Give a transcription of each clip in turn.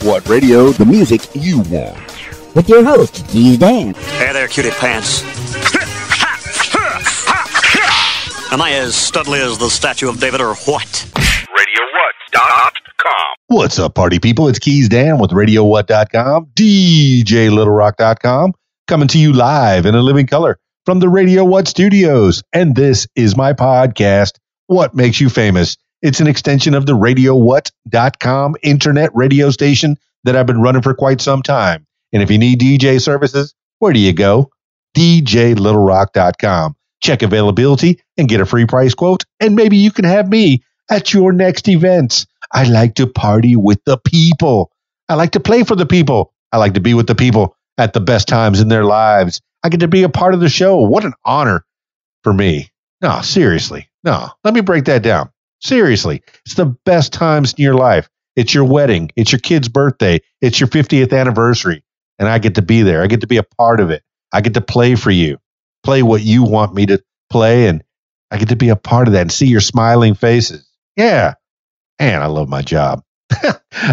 What radio? The music you want. With your host, Keys Dan. Hey there, cutie pants. Am I as studly as the statue of David or what? RadioWhat.com. What's up, party people? It's Keys Dan with RadioWhat.com, DJLittleRock.com, coming to you live in a living color from the Radio What studios. And this is my podcast, What Makes You Famous. It's an extension of the RadioWhat.com internet radio station that I've been running for quite some time. And if you need DJ services, where do you go? DJLittleRock.com. Check availability and get a free price quote, and maybe you can have me at your next events. I like to party with the people. I like to play for the people. I like to be with the people at the best times in their lives. I get to be a part of the show. What an honor for me. No, seriously. No, let me break that down. Seriously, it's the best times in your life. It's your wedding. It's your kid's birthday. It's your 50th anniversary. And I get to be there. I get to be a part of it. I get to play for you. Play what you want me to play, and I get to be a part of that and see your smiling faces. Yeah. And I love my job.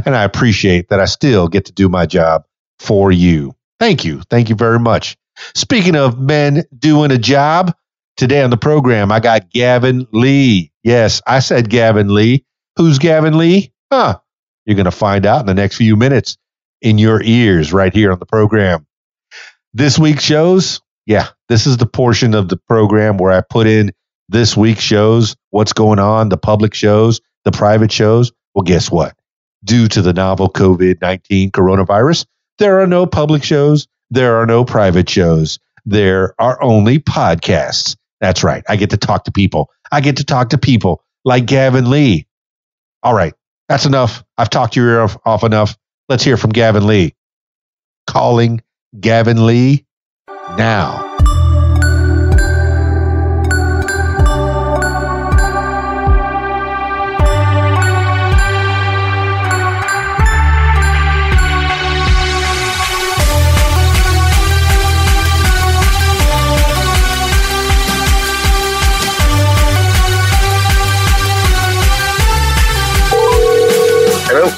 And I appreciate that I still get to do my job for you. Thank you. Thank you very much. Speaking of men doing a job, today on the program, I got Gavin Lee. Yes, I said Gavin Lee. Who's Gavin Lee? You're going to find out in the next few minutes in your ears right here on the program. This week's shows, this is the portion of the program where I put in this week's shows, what's going on, the public shows, the private shows. Well, guess what? Due to the novel COVID-19 coronavirus, there are no public shows. There are no private shows. There are only podcasts. That's right. I get to talk to people. I get to talk to people like Gavin Lee. All right. That's enough. I've talked your ear off enough. Let's hear from Gavin Lee. Calling Gavin Lee now. Hello?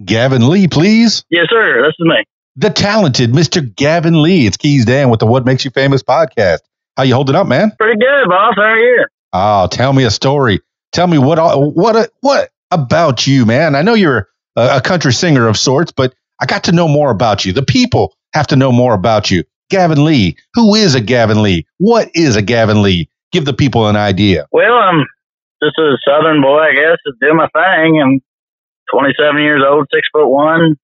Gavin Lee, please. Yes, sir. This is me. The talented Mr. Gavin Lee. It's Keys Dan with the What Makes You Famous podcast. How you holding up, man? Pretty good, boss. How are you? Oh, tell me a story. Tell me what about you, man? I know you're a country singer of sorts, but I got to know more about you. The people have to know more about you. Gavin Lee. Who is a Gavin Lee? What is a Gavin Lee? Give the people an idea. Well, I'm just a southern boy, I guess, to do my thing. I'm 27 years old, 6'1",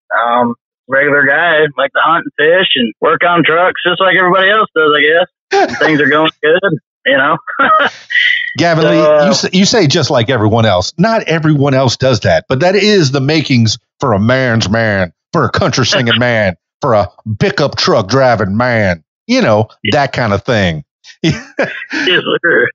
regular guy, like to hunt and fish and work on trucks just like everybody else does, I guess. Things are going good, you know. Gavin Lee, you say just like everyone else. Not everyone else does that, but that is the makings for a man's man, for a country singing man, for a pickup truck driving man. You know, that kind of thing. Yes, sir.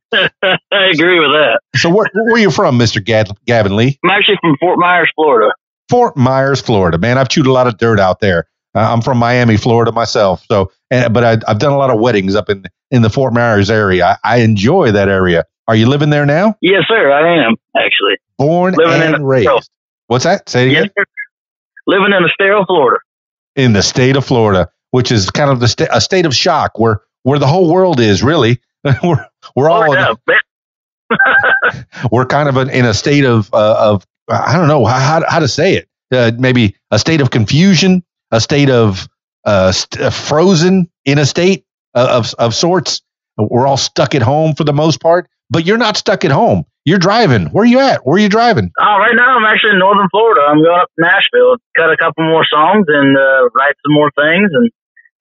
I agree with that. So where are you from, Mr. Gavin Lee? I'm actually from Fort Myers, Florida. Fort Myers, Florida. Man, I've chewed a lot of dirt out there. I'm from Miami, Florida myself. So, but I've done a lot of weddings up in the Fort Myers area. I enjoy that area. Are you living there now? Yes, sir. I am, actually. Born and raised. What's that? Say it again. Yes, sir. Living in the state of Florida. In the state of Florida, which is kind of a state of shock where the whole world is really. we're all we're kind of in a state of I don't know how to say it. Maybe a state of confusion, a state of frozen in a state of sorts. We're all stuck at home for the most part, but you're not stuck at home. You're driving. Where are you at? Where are you driving? Right now I'm actually in northern Florida. I'm going up to Nashville, cut a couple more songs and write some more things. And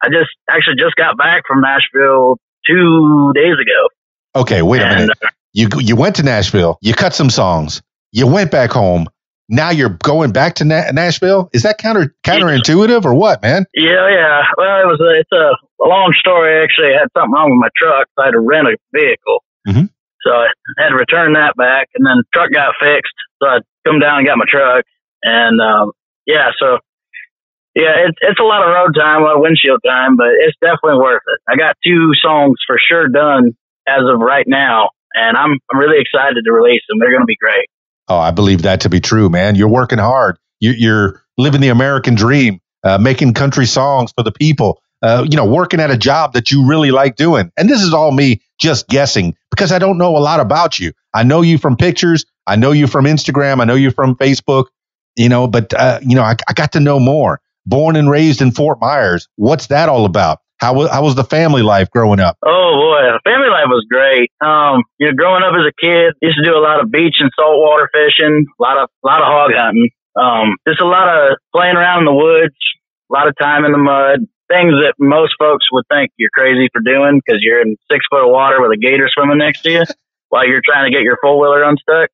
I just got back from Nashville 2 days ago. Okay, wait a minute. You went to Nashville. You cut some songs. You went back home. Now you're going back to Nashville. Is that counterintuitive or what, man? Yeah. Well, it's a long story. Actually, I had something wrong with my truck. So I had to rent a vehicle. Mm-hmm. So I had to return that back, and then the truck got fixed. So I come down and got my truck, and it's a lot of road time, a lot of windshield time, but it's definitely worth it. I got 2 songs for sure done as of right now, and I'm really excited to release them. They're going to be great. Oh, I believe that to be true, man. You're working hard. You're living the American dream, making country songs for the people, working at a job that you really like doing. And this is all me just guessing because I don't know a lot about you. I know you from pictures. I know you from Instagram. I know you from Facebook, but I got to know more. Born and raised in Fort Myers. What's that all about? How was the family life growing up? Oh boy, the family life was great. Growing up as a kid, used to do a lot of beach and saltwater fishing, a lot of hog hunting. Just a lot of playing around in the woods, a lot of time in the mud, things that most folks would think you're crazy for doing because you're in 6 foot of water with a gator swimming next to you while you're trying to get your four-wheeler unstuck.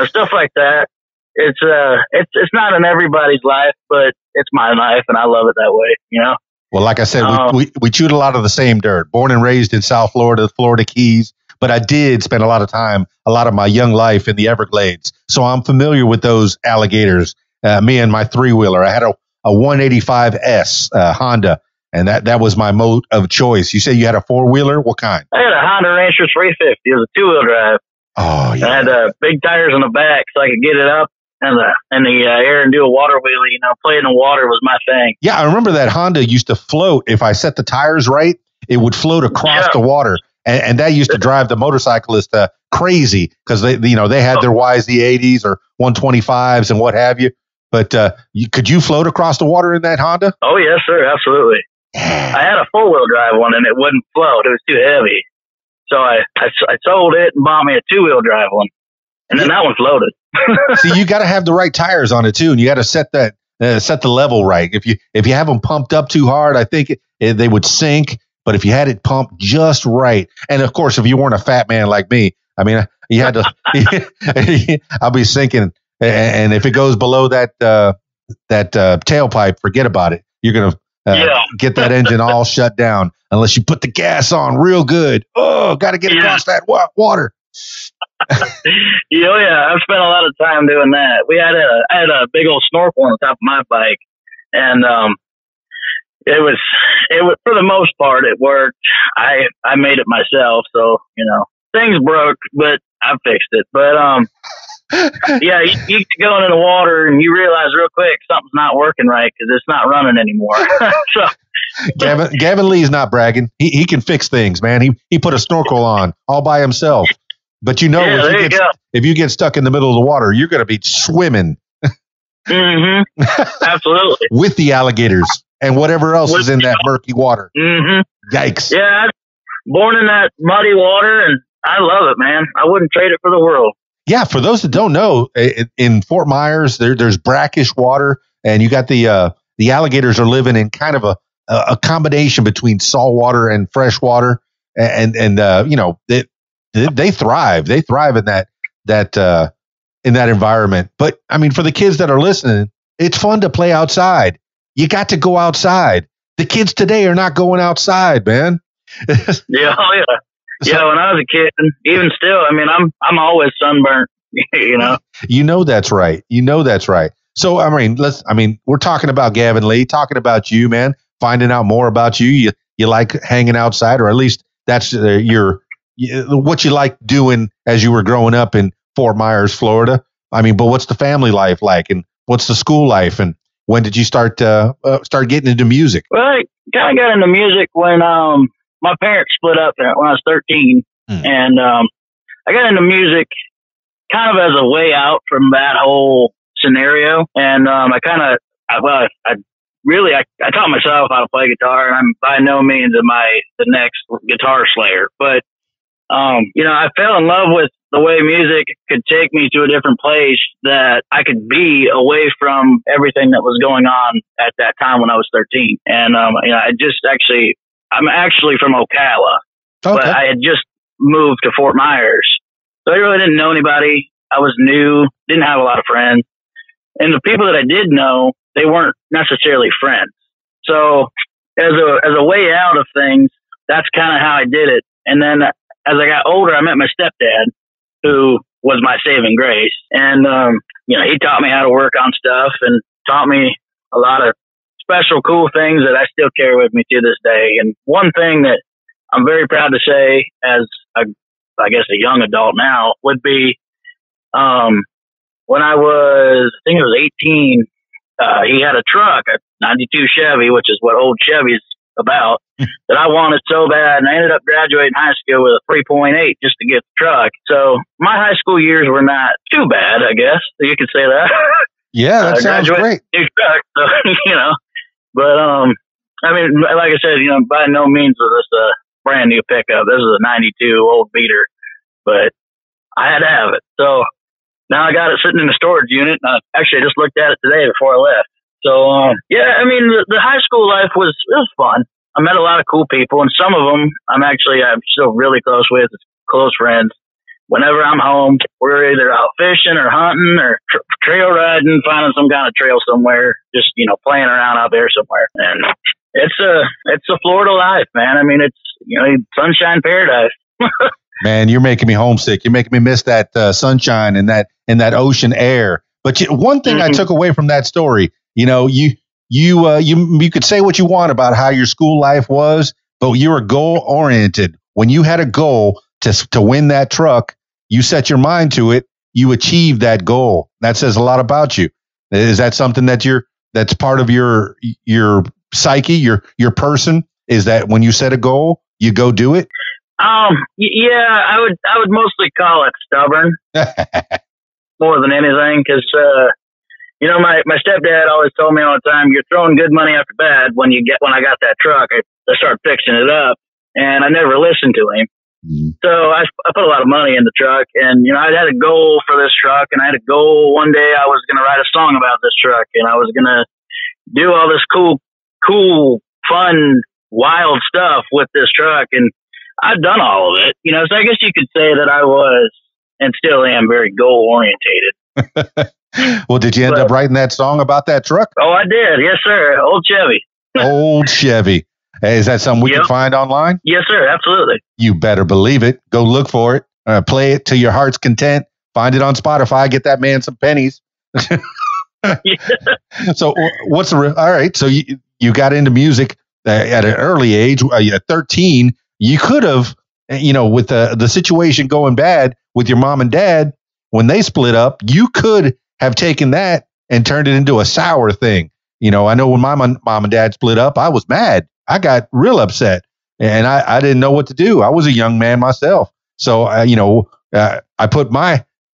Stuff like that. It's not in everybody's life, but it's my life, and I love it that way. Well, like I said, we chewed a lot of the same dirt. Born and raised in South Florida, Florida Keys, but I did spend a lot of my young life in the Everglades. So I'm familiar with those alligators. Me and my three-wheeler. I had a 185S Honda, and that was my mode of choice. You say you had a four-wheeler? What kind? I had a Honda Rancher 350. It was a two-wheel drive. Oh, yeah. I had big tires on the back so I could get it up in the air and do a water wheelie. Playing in the water was my thing. Yeah, I remember that Honda used to float. If I set the tires right, it would float across the water. And that used to drive the motorcyclist crazy because they had their YZ80s or 125s and what have you. But could you float across the water in that Honda? Oh, yes, sir. Absolutely. I had a four-wheel drive one, and it wouldn't float. It was too heavy. So I sold it and bought me a two-wheel drive one. And then that one floated. See, you got to have the right tires on it, too. And you got to set the level right. If you have them pumped up too hard, I think they would sink. But if you had it pumped just right, and of course, if you weren't a fat man like me, I mean, you had to, I'll be sinking. And if it goes below that tailpipe, forget about it. You're going to get that engine all shut down unless you put the gas on real good. Oh, got to get across that water. Yeah, I've spent a lot of time doing that. I had a big old snorkel on the top of my bike, and it was for the most part it worked. I made it myself, so things broke, but I fixed it. But yeah, you go in the water and you realize real quick something's not working right because it's not running anymore. So Gavin Lee's not bragging. He can fix things, man. He put a snorkel on all by himself. But if you get stuck in the middle of the water, you're going to be swimming. Mm-hmm. Absolutely. With the alligators and whatever else is in that murky water. Mm-hmm. Yikes. Yeah, born in that muddy water, and I love it, man. I wouldn't trade it for the world. Yeah, for those that don't know, in Fort Myers, there's brackish water, and you got the alligators are living in kind of a combination between salt water and fresh water, and they thrive. They thrive in that environment. But I mean, for the kids that are listening, it's fun to play outside. You got to go outside. The kids today are not going outside, man. Yeah. Yeah, when I was a kid, even still, I mean, I'm always sunburnt, that's right. So, I mean, we're talking about Gavin Lee, talking about you, man, finding out more about you. You like hanging outside, or at least that's what you like doing as you were growing up in Fort Myers, Florida. I mean, but what's the family life like, and what's the school life, and when did you start getting into music? Well, I kind of got into music when my parents split up when I was 13, and I got into music kind of as a way out from that whole scenario. And I taught myself how to play guitar, and I'm by no means the next guitar slayer, but I fell in love with the way music could take me to a different place, that I could be away from everything that was going on at that time when I was 13. And I'm actually from Ocala, but I had just moved to Fort Myers. So I really didn't know anybody. I was new, didn't have a lot of friends. And the people that I did know, they weren't necessarily friends. So as a way out of things, that's kind of how I did it. And then as I got older, I met my stepdad, who was my saving grace. And, he taught me how to work on stuff and taught me a lot of special, cool things that I still carry with me to this day. And one thing that I'm very proud to say as a young adult now would be, when I think it was 18, he had a truck, a 92 Chevy, which is what old Chevy's about, that I wanted so bad. And I ended up graduating high school with a 3.8 just to get the truck. So my high school years were not too bad, I guess. You could say that. Yeah, that sounds great. New truck, so, but, I mean, like I said, by no means was this a brand new pickup. This is a 92 old beater, but I had to have it. So now I got it sitting in the storage unit. And I just looked at it today before I left. So, yeah, I mean, the high school life was fun. I met a lot of cool people, and some of them I'm still really close with, close friends. Whenever I'm home, we're either out fishing or hunting or trail riding, finding some kind of trail somewhere, just, playing around out there somewhere. And it's a Florida life, man. I mean, it's, sunshine paradise. Man, you're making me homesick. You're making me miss that sunshine and that ocean air. But one thing I took away from that story, you could say what you want about how your school life was, but you were goal oriented. When you had a goal to win that truck, you set your mind to it. You achieved that goal. That says a lot about you. Is that something that's part of your psyche, your person? Is that when you set a goal, you go do it? Yeah, I would mostly call it stubborn more than anything. Cause, my stepdad always told me all the time, you're throwing good money after bad. When I got that truck, I started fixing it up, and I never listened to him. Mm-hmm. So I put a lot of money in the truck, and, I had a goal for this truck, and I had a goal one day I was going to write a song about this truck, and I was going to do all this cool, fun, wild stuff with this truck. And I've done all of it, so I guess you could say that I was and still am very goal orientated. Well, did you end up writing that song about that truck? Oh, I did. Yes, sir. Old Chevy. Old Chevy. Hey, is that something we can find online? Yes, sir. Absolutely. You better believe it. Go look for it. Play it to your heart's content. Find it on Spotify. Get that man some pennies. So all right. So you got into music at an early age, at 13. You could have, with the situation going bad with your mom and dad, when they split up, you could have taken that and turned it into a sour thing. I know when my mom and dad split up, I was mad. I got real upset, and I didn't know what to do. I was a young man myself. So, I put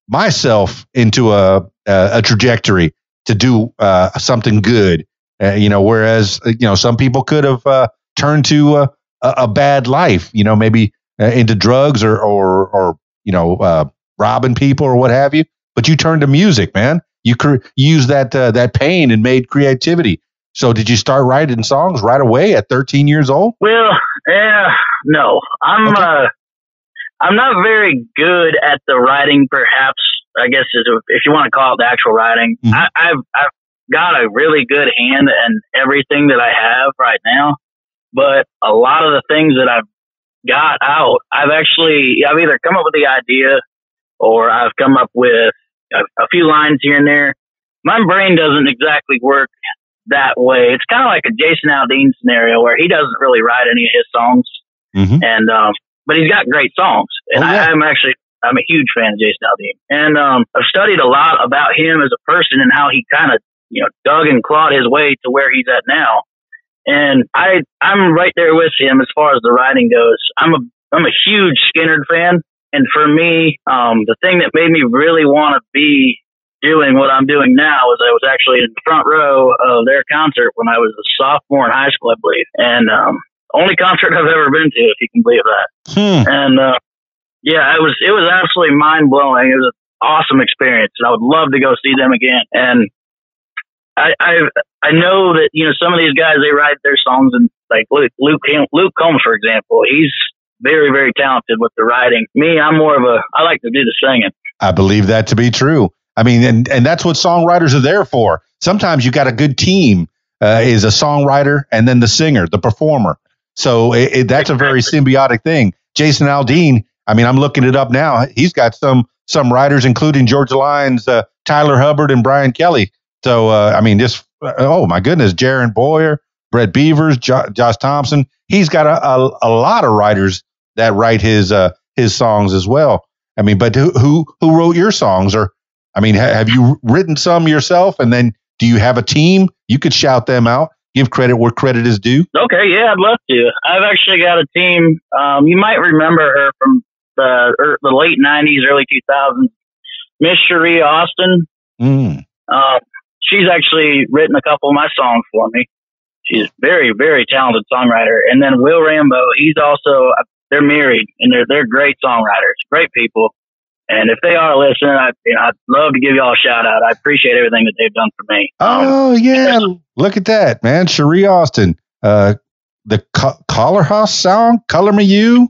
myself into a trajectory to do something good, whereas, some people could have turned to a bad life, maybe into drugs or robbing people or what have you. But you turned to music, man. You used that pain and made creativity. So did you start writing songs right away at 13 years old? Well, no. I'm not very good at the writing, perhaps, I guess, if you want to call it the actual writing. Mm-hmm. I've got a really good hand in everything that I have right now. But a lot of the things that I've got out, I've either come up with the idea or I've come up with a few lines here and there. My brain doesn't exactly work that way. It's kind of like a Jason Aldean scenario where he doesn't really write any of his songs, mm-hmm. and but he's got great songs. And I'm a huge fan of Jason Aldean, and I've studied a lot about him as a person and how he kind of dug and clawed his way to where he's at now. And I'm right there with him as far as the writing goes. I'm a huge Skynyrd fan. And for me, the thing that made me really want to be doing what I'm doing now is I was actually in the front row of their concert when I was a sophomore in high school, I believe. And only concert I've ever been to, if you can believe that. And it was absolutely mind blowing. It was an awesome experience, and I would love to go see them again. And I know that some of these guys, they write their songs, and like Luke Combs, for example, he's very, very talented with the writing. Me, I'm more of I like to do the singing. I believe that to be true. I mean, and that's what songwriters are there for. Sometimes you got a good team, is a songwriter and then the singer, the performer. So that's a very symbiotic thing. Jason Aldean, I mean, I'm looking it up now. He's got some writers, including Georgia Line's Tyler Hubbard and Brian Kelly. So, oh my goodness, Jaron Boyer, Brett Beavers, Josh Thompson. He's got a lot of writers that write his songs as well. I mean, but who wrote your songs? Or, I mean, have you written some yourself and then Do you have a team? You could shout them out. Give credit where credit is due. Okay, yeah, I'd love to. I've actually got a team. You might remember her from the late 90s, early 2000s. Miss Cherie Austin. She's actually written a couple of my songs for me. She's very, very talented songwriter. And then Will Rambo, he's also, they're married, and they're great songwriters, great people. And if they are listening, I'd love to give y'all a shout out. I appreciate everything that they've done for me. Oh, yeah. Look at that, man. Cherie Austin. The Collar House song, Color Me You.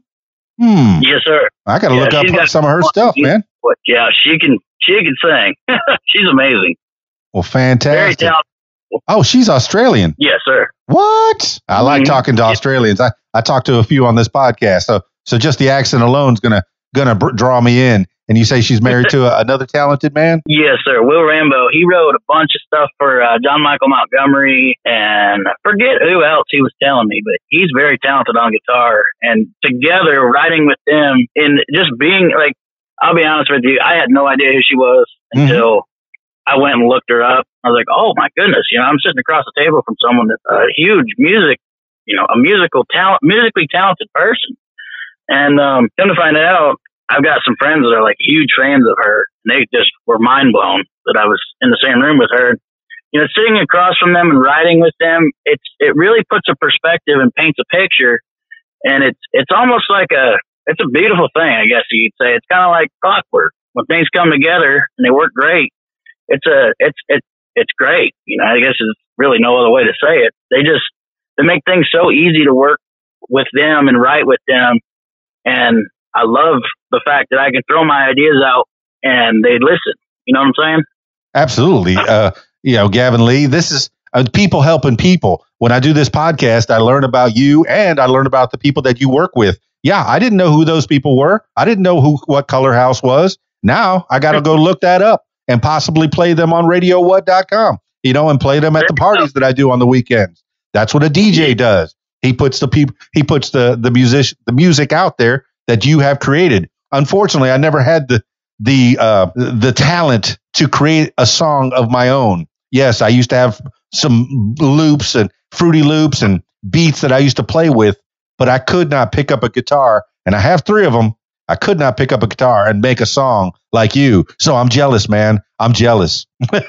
Yes, sir. I got to look up some of her stuff, man. Yeah, she can sing. She's amazing. Well, fantastic. Very talented. Oh, she's Australian. Yes, sir. What? I like talking to Australians. I talked to a few on this podcast. So just the accent alone is gonna draw me in. And you say she's married to another talented man? Yes, sir. Will Rambo. He wrote a bunch of stuff for John Michael Montgomery, and I forget who else he was telling me, but he's very talented on guitar. And together, writing with them, and just being like, I'll be honest with you, I had no idea who she was until I went and looked her up. I was like, oh my goodness, I'm sitting across the table from someone that's a huge a musically talented person. And come to find out, I've got some friends that are like huge fans of her, and they just were mind blown that I was in the same room with her. Sitting across from them and writing with them, it really puts a perspective and paints a picture. And it's almost like it's a beautiful thing, I guess you'd say. It's kind of like clockwork. When things come together and they work great, it's great. I guess there's really no other way to say it. They make things so easy to work with them and write with them. And I love the fact that I can throw my ideas out and they listen. You know what I'm saying? Absolutely. Gavin Lee, this is people helping people. When I do this podcast, I learn about you and I learn about the people that you work with. Yeah, I didn't know who those people were. I didn't know what Color House was. Now I got to go look that up and possibly play them on RadioWhat.com, and play them at the parties that I do on the weekends. That's what a DJ does. He puts the music out there that you have created. Unfortunately, I never had the talent to create a song of my own. Yes, I used to have some loops and Fruity Loops and beats that I used to play with, but I could not pick up a guitar, and I have 3 of them. I could not pick up a guitar and make a song like you. So I'm jealous, man. I'm jealous. I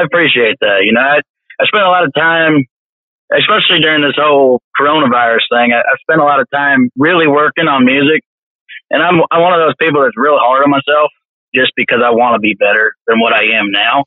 appreciate that. I spent a lot of time, especially during this whole coronavirus thing, I spent a lot of time really working on music. And I'm one of those people that's real hard on myself just because I want to be better than what I am now.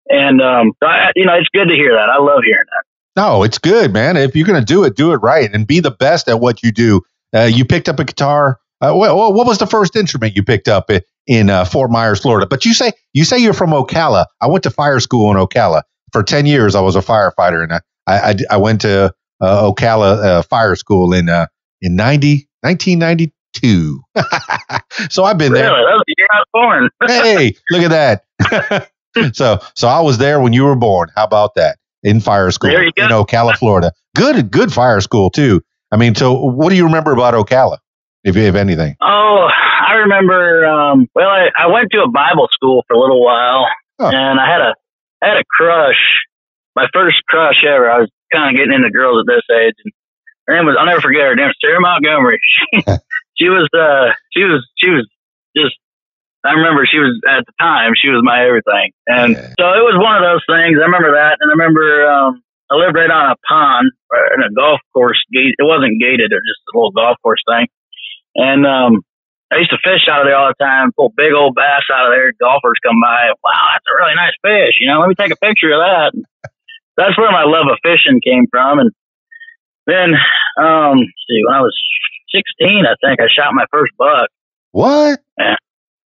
And, it's good to hear that. I love hearing that. No, it's good, man. If you're going to do it right and be the best at what you do. You picked up a guitar. What was the first instrument you picked up in Fort Myers, Florida? But you say you're from Ocala. I went to fire school in Ocala. For 10 years, I was a firefighter, and I went to Ocala Fire School in 1992. So I've been there. Really? That was the year I was born. Hey, look at that. So I was there when you were born. How about that? In fire school in Ocala, Florida. Good fire school too. I mean, so what do you remember about Ocala, if anything? Oh, I remember. I went to a Bible school for a little while, and I had a crush. My first crush ever. I was kind of getting into girls at this age, and her name was, I'll never forget her name was Sarah Montgomery. She was just, I remember she was, at the time, she was my everything. And so it was one of those things. I remember that. And I remember, I lived right on a pond in a golf course gate. It wasn't gated. It was just a little golf course thing. And, I used to fish out of there all the time, pull big old bass out of there. Golfers come by. Wow, that's a really nice fish. Let me take a picture of that. That's where my love of fishing came from. And then, when I was 16, I think I shot my first buck. What?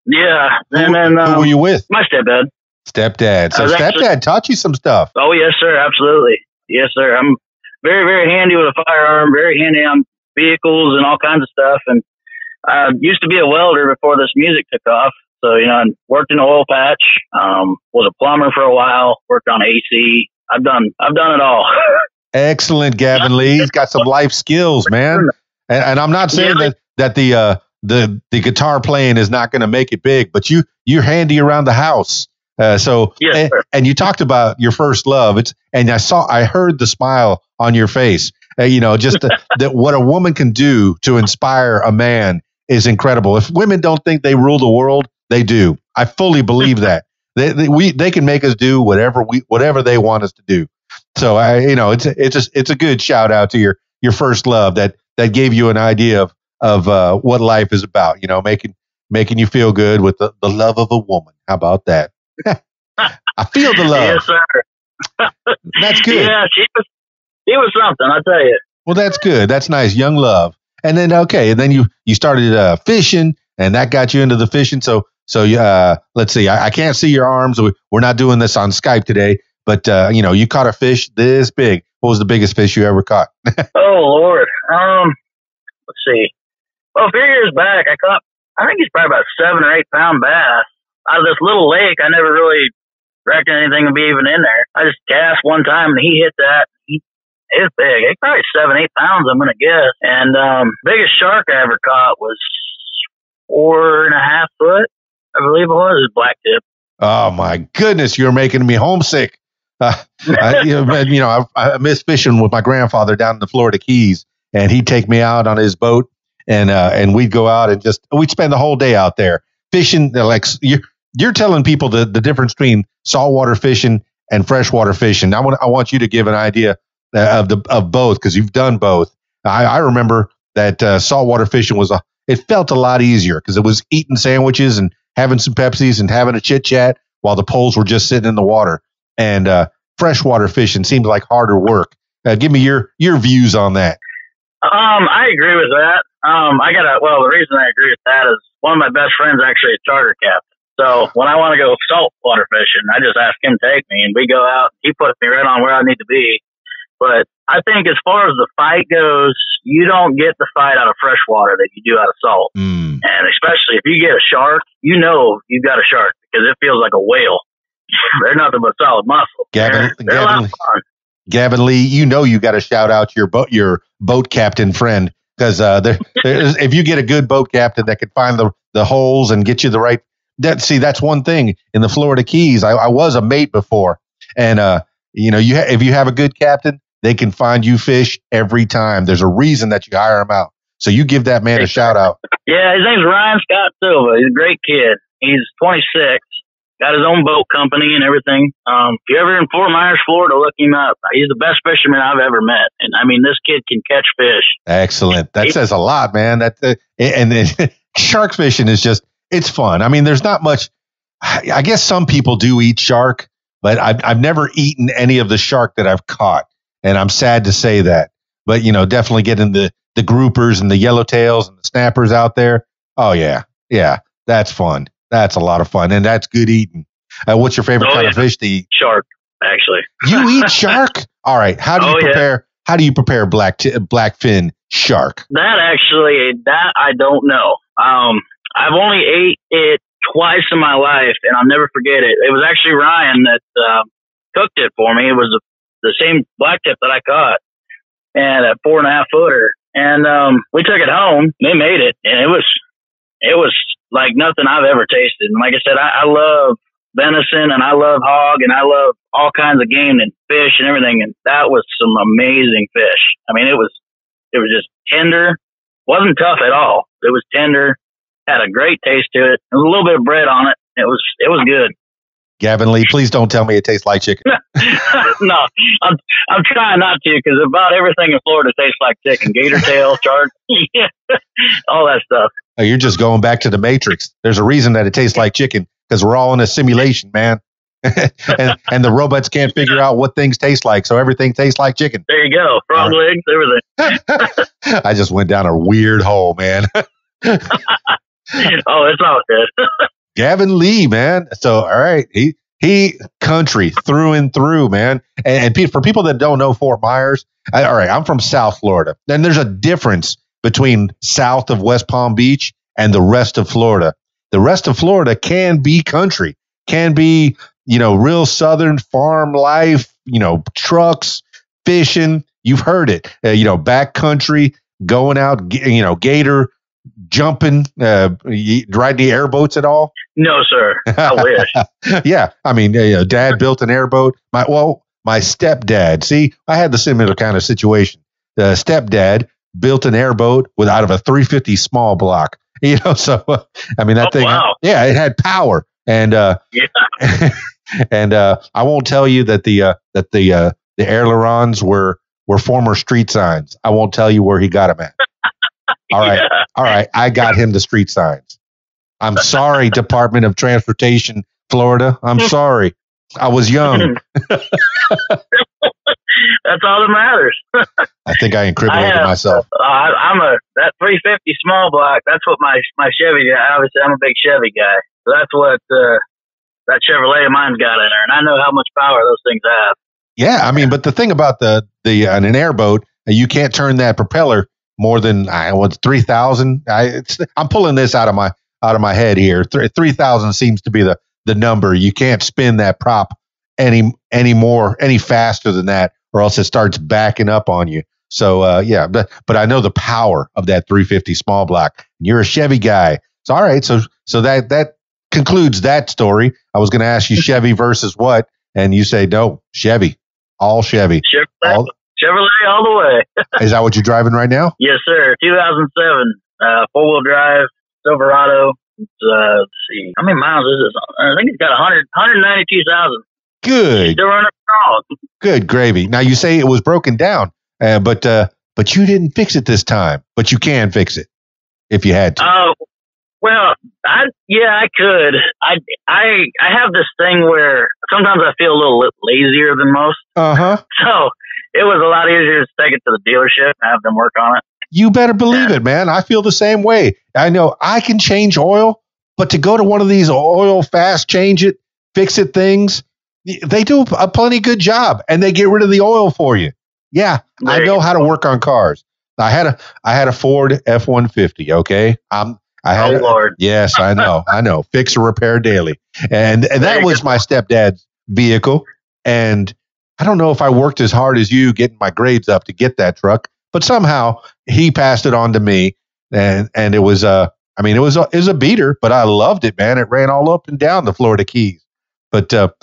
Yeah. And then, who were you with? My stepdad. Stepdad. So stepdad taught you some stuff. Oh, yes, sir. Absolutely. Yes, sir. I'm very, very handy with a firearm, very handy on vehicles and all kinds of stuff. And I used to be a welder before this music took off. So, I worked in an oil patch, was a plumber for a while, worked on AC. I've done it all. Excellent, Gavin Lee. He's got some life skills, man. And I'm not saying that the guitar playing is not going to make it big, but you're handy around the house. Yes, and you talked about your first love. I heard the smile on your face. Just that what a woman can do to inspire a man is incredible. If women don't think they rule the world, they do. I fully believe that. They can make us do whatever they want us to do. So it's a good shout out to your first love that gave you an idea of what life is about. Making you feel good with the love of a woman. How about that? I feel the love. Yes, sir. That's good. Yeah, she was something, I tell you. Well, that's good. That's nice. Young love. And then, you started fishing, and that got you into the fishing. So let's see. I can't see your arms. We're not doing this on Skype today, but you caught a fish this big. What was the biggest fish you ever caught? Oh Lord. Let's see. Well, a few years back, I think he's probably about 7 or 8 pound bass out of this little lake. I never really reckoned anything would be even in there. I just cast one time and he hit that. It was big. It's probably 7, 8 pounds, I'm going to guess. And biggest shark I ever caught was 4.5 foot, I believe it was black tip. Oh my goodness, you're making me homesick. I miss fishing with my grandfather down in the Florida Keys, and he'd take me out on his boat, and we'd go out and we'd spend the whole day out there fishing. Like you're telling people the difference between saltwater fishing and freshwater fishing. I want you to give an idea of both, because you've done both. I remember that saltwater fishing it felt a lot easier because it was eating sandwiches and having some Pepsis and having a chit chat while the poles were just sitting in the water. And freshwater fishing seemed like harder work. Give me your views on that. I agree with that. The reason I agree with that is one of my best friends actually a charter captain. So when I want to go saltwater fishing, I just ask him to take me, and we go out. He puts me right on where I need to be. But I think as far as the fight goes, you don't get the fight out of freshwater that you do out of salt. And especially if you get a shark, you've got a shark because it feels like a whale. They're nothing but solid muscle. They're a lot of fun. Gavin Lee, you got to shout out your boat captain friend, because if you get a good boat captain that can find the holes and get you the right. That's one thing in the Florida Keys. I was a mate before, and if you have a good captain, they can find you fish every time. There's a reason that you hire them out. So you give that man a shout out. Yeah, his name's Ryan Scott Silva. He's a great kid. He's 26. Got his own boat company and everything. If you're ever in Fort Myers, Florida, look him up. He's the best fisherman I've ever met. And I mean, this kid can catch fish. Excellent. That says a lot, man. And shark fishing is it's fun. I mean, there's not much. I guess some people do eat shark, but I've never eaten any of the shark that I've caught. And I'm sad to say that. But, definitely getting the groupers and the yellowtails and the snappers out there. Oh, yeah. Yeah, that's fun. That's a lot of fun, and that's good eating. What's your favorite kind of fish to eat? Shark, actually. You eat shark? All right. How do you prepare? Yeah. How do you prepare blackfin shark? That I don't know. I've only ate it twice in my life, and I'll never forget it. It was actually Ryan that cooked it for me. It was the same black tip that I caught, and a 4.5 footer. And we took it home. They made it, and it was like nothing I've ever tasted. And like I said, I love venison and I love hog and I love all kinds of game and fish and everything. And that was some amazing fish. I mean, it was just tender. Wasn't tough at all. It was tender, had a great taste to it. There was a little bit of bread on it. It was good. Gavin Lee, please don't tell me it tastes like chicken. No, I'm trying not to, because about everything in Florida tastes like chicken. Gator tail, shark, all that stuff. Oh, you're just going back to the Matrix. There's a reason that it tastes like chicken, because we're all in a simulation, man. and the robots can't figure out what things taste like, so everything tastes like chicken. There you go. Frog legs, everything. I just went down a weird hole, man. Oh, it's all good. Gavin Lee, man. So, all right. He country through and through, man. And for people that don't know Fort Myers, all right, I'm from South Florida. And there's a difference between south of West Palm Beach and the rest of Florida. The rest of Florida can be country, can be, real southern farm life, trucks, fishing. You've heard it, backcountry, going out, gator, jumping, riding the airboats at all? No, sir. I wish. Yeah, I mean, Dad built an airboat. My stepdad. See, I had the similar kind of situation. The stepdad built an airboat out of a 350 small block. So I mean that thing. Wow. Yeah, it had power, and and I won't tell you that the ailerons were former street signs. I won't tell you where he got them at. All right. I got him the street signs. I'm sorry, Department of Transportation, Florida. I'm sorry. I was young. That's all that matters. I think I incriminated myself. I'm that 350 small block. That's what my Chevy. Obviously, I'm a big Chevy guy. So that's what that Chevrolet of mine's got in there, and I know how much power those things have. Yeah, I mean, but the thing about an airboat, you can't turn that propeller more than 3,000. I'm pulling this out of my head here. 3,000 seems to be the number. You can't spin that prop any faster than that, or else it starts backing up on you. So yeah, but I know the power of that 350 small block. You're a Chevy guy. So all right, so that concludes that story. I was going to ask you Chevy versus what, and you say no, Chevy, all Chevy. Chevrolet all the way. Is that what you're driving right now? Yes, sir. 2007 4-wheel drive Silverado. Let's see, how many miles is this? I think it's got 192,000. Good. Still running strong. Good gravy. Now you say it was broken down, but you didn't fix it this time. But you can fix it if you had to. Well, I could. I have this thing where sometimes I feel a little lazier than most. So it was a lot easier to take it to the dealership and have them work on it. You better believe it, man. I feel the same way. I know I can change oil, but to go to one of these oil fast change it, fix it things, they do a plenty good job, and they get rid of the oil for you. Yeah, I know how to work on cars. I had a Ford F-150. Okay, Lord. Yes, I know. Fix or repair daily, and that was my stepdad's vehicle. And I don't know if I worked as hard as you getting my grades up to get that truck, but somehow he passed it on to me, and it was it was a beater, but I loved it, man. It ran all up and down the Florida Keys. But the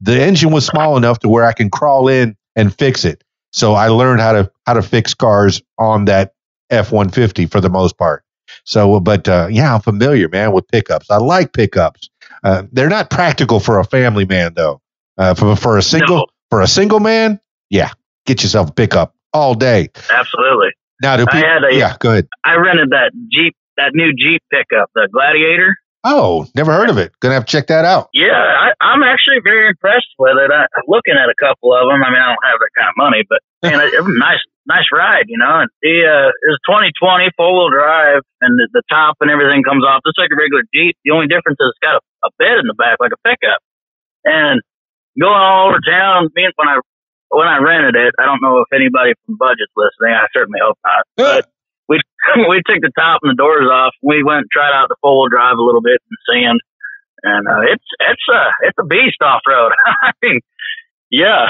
engine was small enough to where I can crawl in and fix it. So I learned how to fix cars on that F-150 for the most part. So, but yeah, I'm familiar, man, with pickups. I like pickups. They're not practical for a family man, though. For a single man, yeah, get yourself a pickup all day. Absolutely. Now, go ahead. I rented that new Jeep pickup, the Gladiator. Oh, never heard of it. Gonna have to check that out. Yeah, I'm actually very impressed with it. I'm looking at a couple of them. I mean, I don't have that kind of money, but man, it was a nice ride, you know. And it was 2020 4-wheel drive, and the top and everything comes off just like a regular Jeep. The only difference is it's got a bed in the back like a pickup. And going all over town, when I rented it, I don't know if anybody from Budget's listening. I certainly hope not. But we took the top and the doors off. We went and tried out the 4-wheel drive a little bit in sand, and it's a beast off road. I mean, yeah.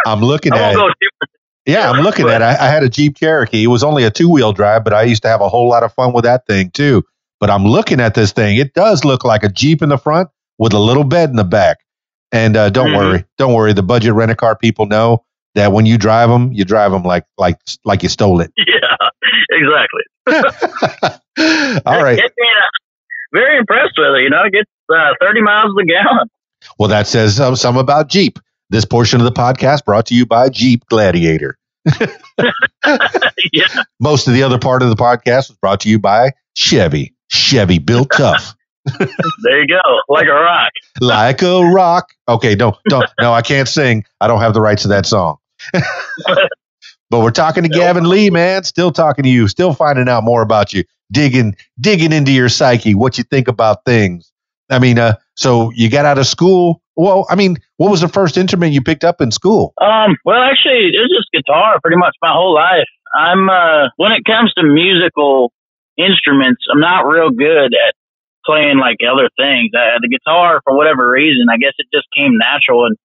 I'm looking at it. I'm looking at it. I had a Jeep Cherokee. It was only a 2-wheel drive, but I used to have a whole lot of fun with that thing too. But I'm looking at this thing. It does look like a Jeep in the front with a little bed in the back. And don't worry. The Budget Rent-A-Car people know that when you drive them like you stole it. Yeah, exactly. All right. Very impressed with it. You know, it gets 30 miles a gallon. Well, that says some about Jeep. This portion of the podcast brought to you by Jeep Gladiator. Yeah. Most of the other part of the podcast was brought to you by Chevy. Chevy built tough. There you go. Like a rock. Like a rock. Okay, don't. No, I can't sing. I don't have the rights to that song. But we're talking to Gavin Lee, man. Still talking to you. Still finding out more about you. Digging into your psyche. What you think about things. I mean, so you got out of school. Well, I mean, what was the first instrument you picked up in school? Well, actually, it was just guitar pretty much my whole life. I'm when it comes to musical instruments, I'm not real good at playing like other things. The guitar, for whatever reason, I guess it just came natural. And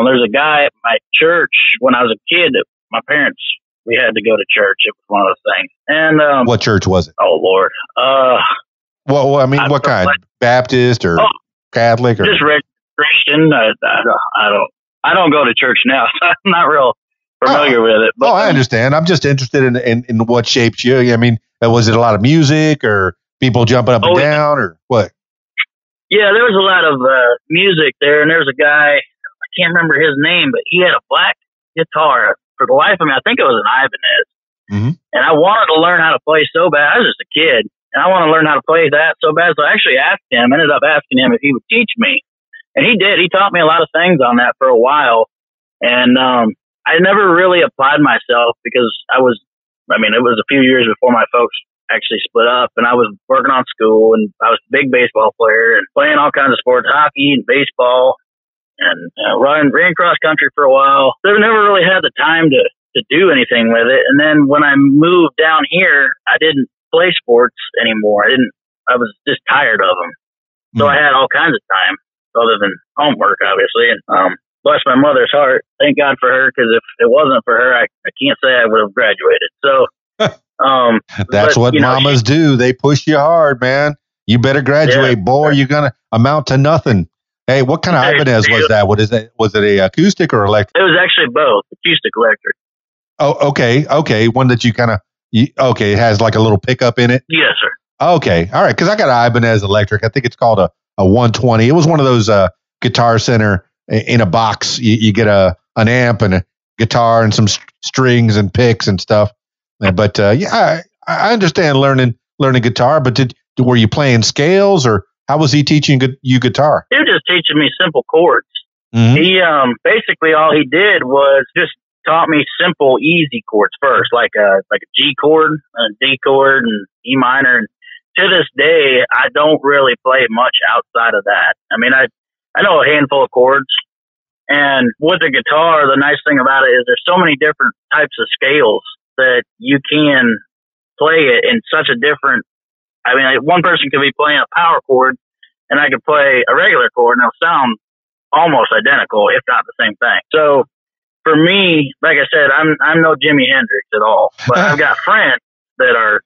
there's a guy at my church when I was a kid that my parents we had to go to church. It was one of those things. And what church was it? Oh Lord. Well, I mean, what kind? Baptist or Catholic or just Christian? I don't go to church now, so I'm not real familiar with it. But, I understand. I'm just interested in what shaped you. I mean, was it a lot of music or people jumping up and down or what? Yeah, there was a lot of music there, and there was a guy, I can't remember his name, but he had a black guitar. For the life of me, I think it was an Ibanez. Mm-hmm. And I wanted to learn how to play so bad. I was just a kid, and I wanted to learn how to play that so bad. So I actually ended up asking him if he would teach me. And he did. He taught me a lot of things on that for a while. And I never really applied myself because it was a few years before my folks actually split up, and I was working on school, and I was a big baseball player and playing all kinds of sports, hockey and baseball, and ran cross country for a while. So I never really had the time to do anything with it. And then when I moved down here, I didn't play sports anymore. I was just tired of them. So I had all kinds of time other than homework, obviously. And bless my mother's heart. Thank God for her, because if it wasn't for her, I can't say I would have graduated. So that's what mamas do. They push you hard, man. You better graduate, boy. You're going to amount to nothing. Hey, what kind of Ibanez was that? What is that? Was it a acoustic or electric? It was actually both, acoustic, electric. Oh, okay. One that you kind of, it has like a little pickup in it? Yes, sir. Okay. All right. Because I got an Ibanez electric. I think it's called a 120. It was one of those Guitar Center in a box. You get an amp and a guitar and some strings and picks and stuff. But I understand learning guitar. But were you playing scales, or how was he teaching you guitar? He was just teaching me simple chords. Mm-hmm. He basically all he did was just taught me simple, easy chords first, like a G chord, a D chord, and E minor. And to this day, I don't really play much outside of that. I mean, I know a handful of chords. And with the guitar, the nice thing about it is there's so many different types of scales that you can play it in such a different. I mean, one person could be playing a power chord, and I could play a regular chord, and it'll sound almost identical, if not the same thing. So for me, like I said, I'm no Jimi Hendrix at all, but I've got friends that are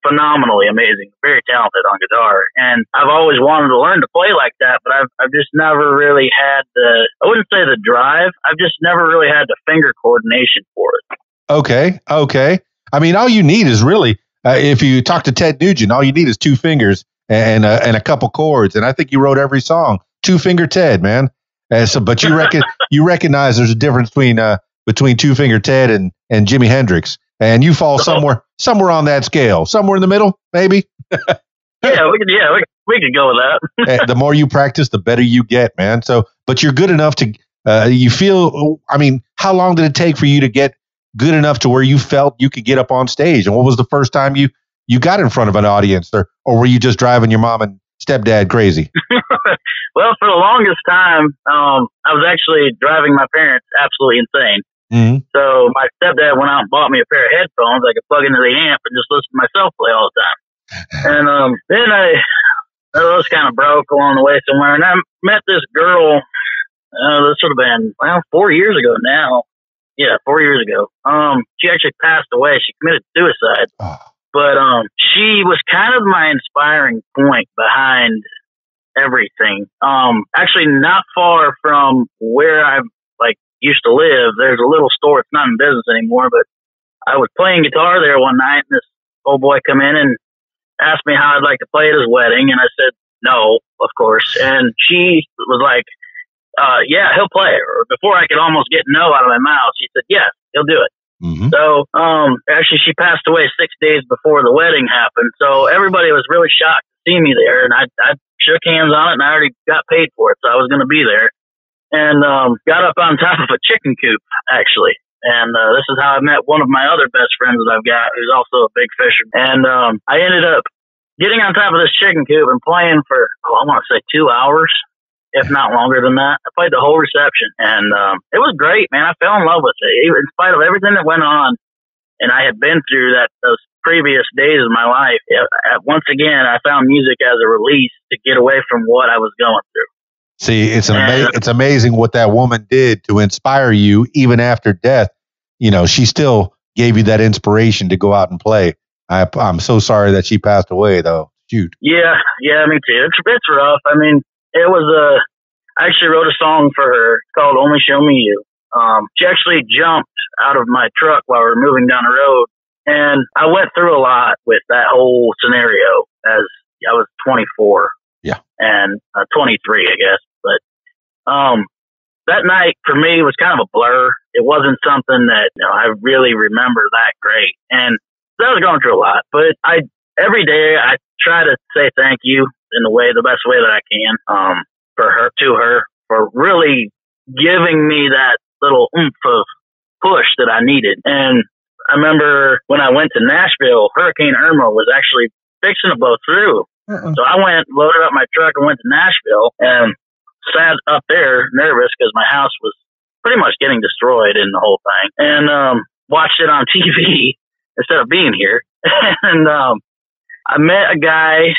phenomenally amazing, very talented on guitar, and I've always wanted to learn to play like that, but I've just never really had I wouldn't say the drive, I've just never really had the finger coordination for it. Okay. I mean, all you need is really, if you talk to Ted Nugent, all you need is two fingers and a couple chords, and I think you wrote every song, Two Finger Ted, man. But you recognize there's a difference between Two Finger Ted and Jimi Hendrix, and you fall somewhere on that scale, somewhere in the middle, maybe. we could go with that. The more you practice, the better you get, man. So, but you're good enough to. You feel. I mean, how long did it take for you to get good enough to where you felt you could get up on stage? And what was the first time you got in front of an audience, or were you just driving your mom and stepdad crazy? Well, for the longest time, I was actually driving my parents absolutely insane. Mm-hmm. So my stepdad went out and bought me a pair of headphones I could plug into the amp and just listen to myself play all the time. And then I was kind of broke along the way somewhere, and I met this girl. This would have been 4 years ago now. Yeah, 4 years ago. She actually passed away. She committed suicide. Oh. But she was kind of my inspiring point behind everything. Actually, not far from where I used to live, there's a little store. It's not in business anymore, but I was playing guitar there one night, and this old boy come in and asked me how I'd like to play at his wedding, and I said no, of course. And she was like, "Yeah, he'll play." Or before I could almost get no out of my mouth, she said, "Yes, he'll do it." Mm-hmm. So, actually, she passed away 6 days before the wedding happened. So everybody was really shocked to see me there, and I shook hands on it, and I already got paid for it, so I was going to be there. And got up on top of a chicken coop, actually. And this is how I met one of my other best friends that I've got, who's also a big fisherman. And I ended up getting on top of this chicken coop and playing for, I want to say 2 hours, if not longer than that. I played the whole reception, and it was great, man. I fell in love with it. In spite of everything that went on, and I had been through those previous days of my life, once again, I found music as a release to get away from what I was going through. See, it's amazing what that woman did to inspire you even after death. You know, she still gave you that inspiration to go out and play. I'm so sorry that she passed away, though. Shoot. Yeah, me too. It's rough. I mean, it was I actually wrote a song for her called "Only Show Me You." She actually jumped out of my truck while we were moving down the road, and I went through a lot with that whole scenario as I was 24. Yeah, and 23, I guess. But that night for me was kind of a blur. It wasn't something that I really remember that great, and so I was going through a lot. But every day I try to say thank you in the best way that I can to her for really giving me that little oomph of push that I needed. And I remember when I went to Nashville, Hurricane Irma was actually fixing to blow through. So I loaded up my truck and went to Nashville and sat up there nervous because my house was pretty much getting destroyed in the whole thing, and watched it on TV instead of being here. And I met a guy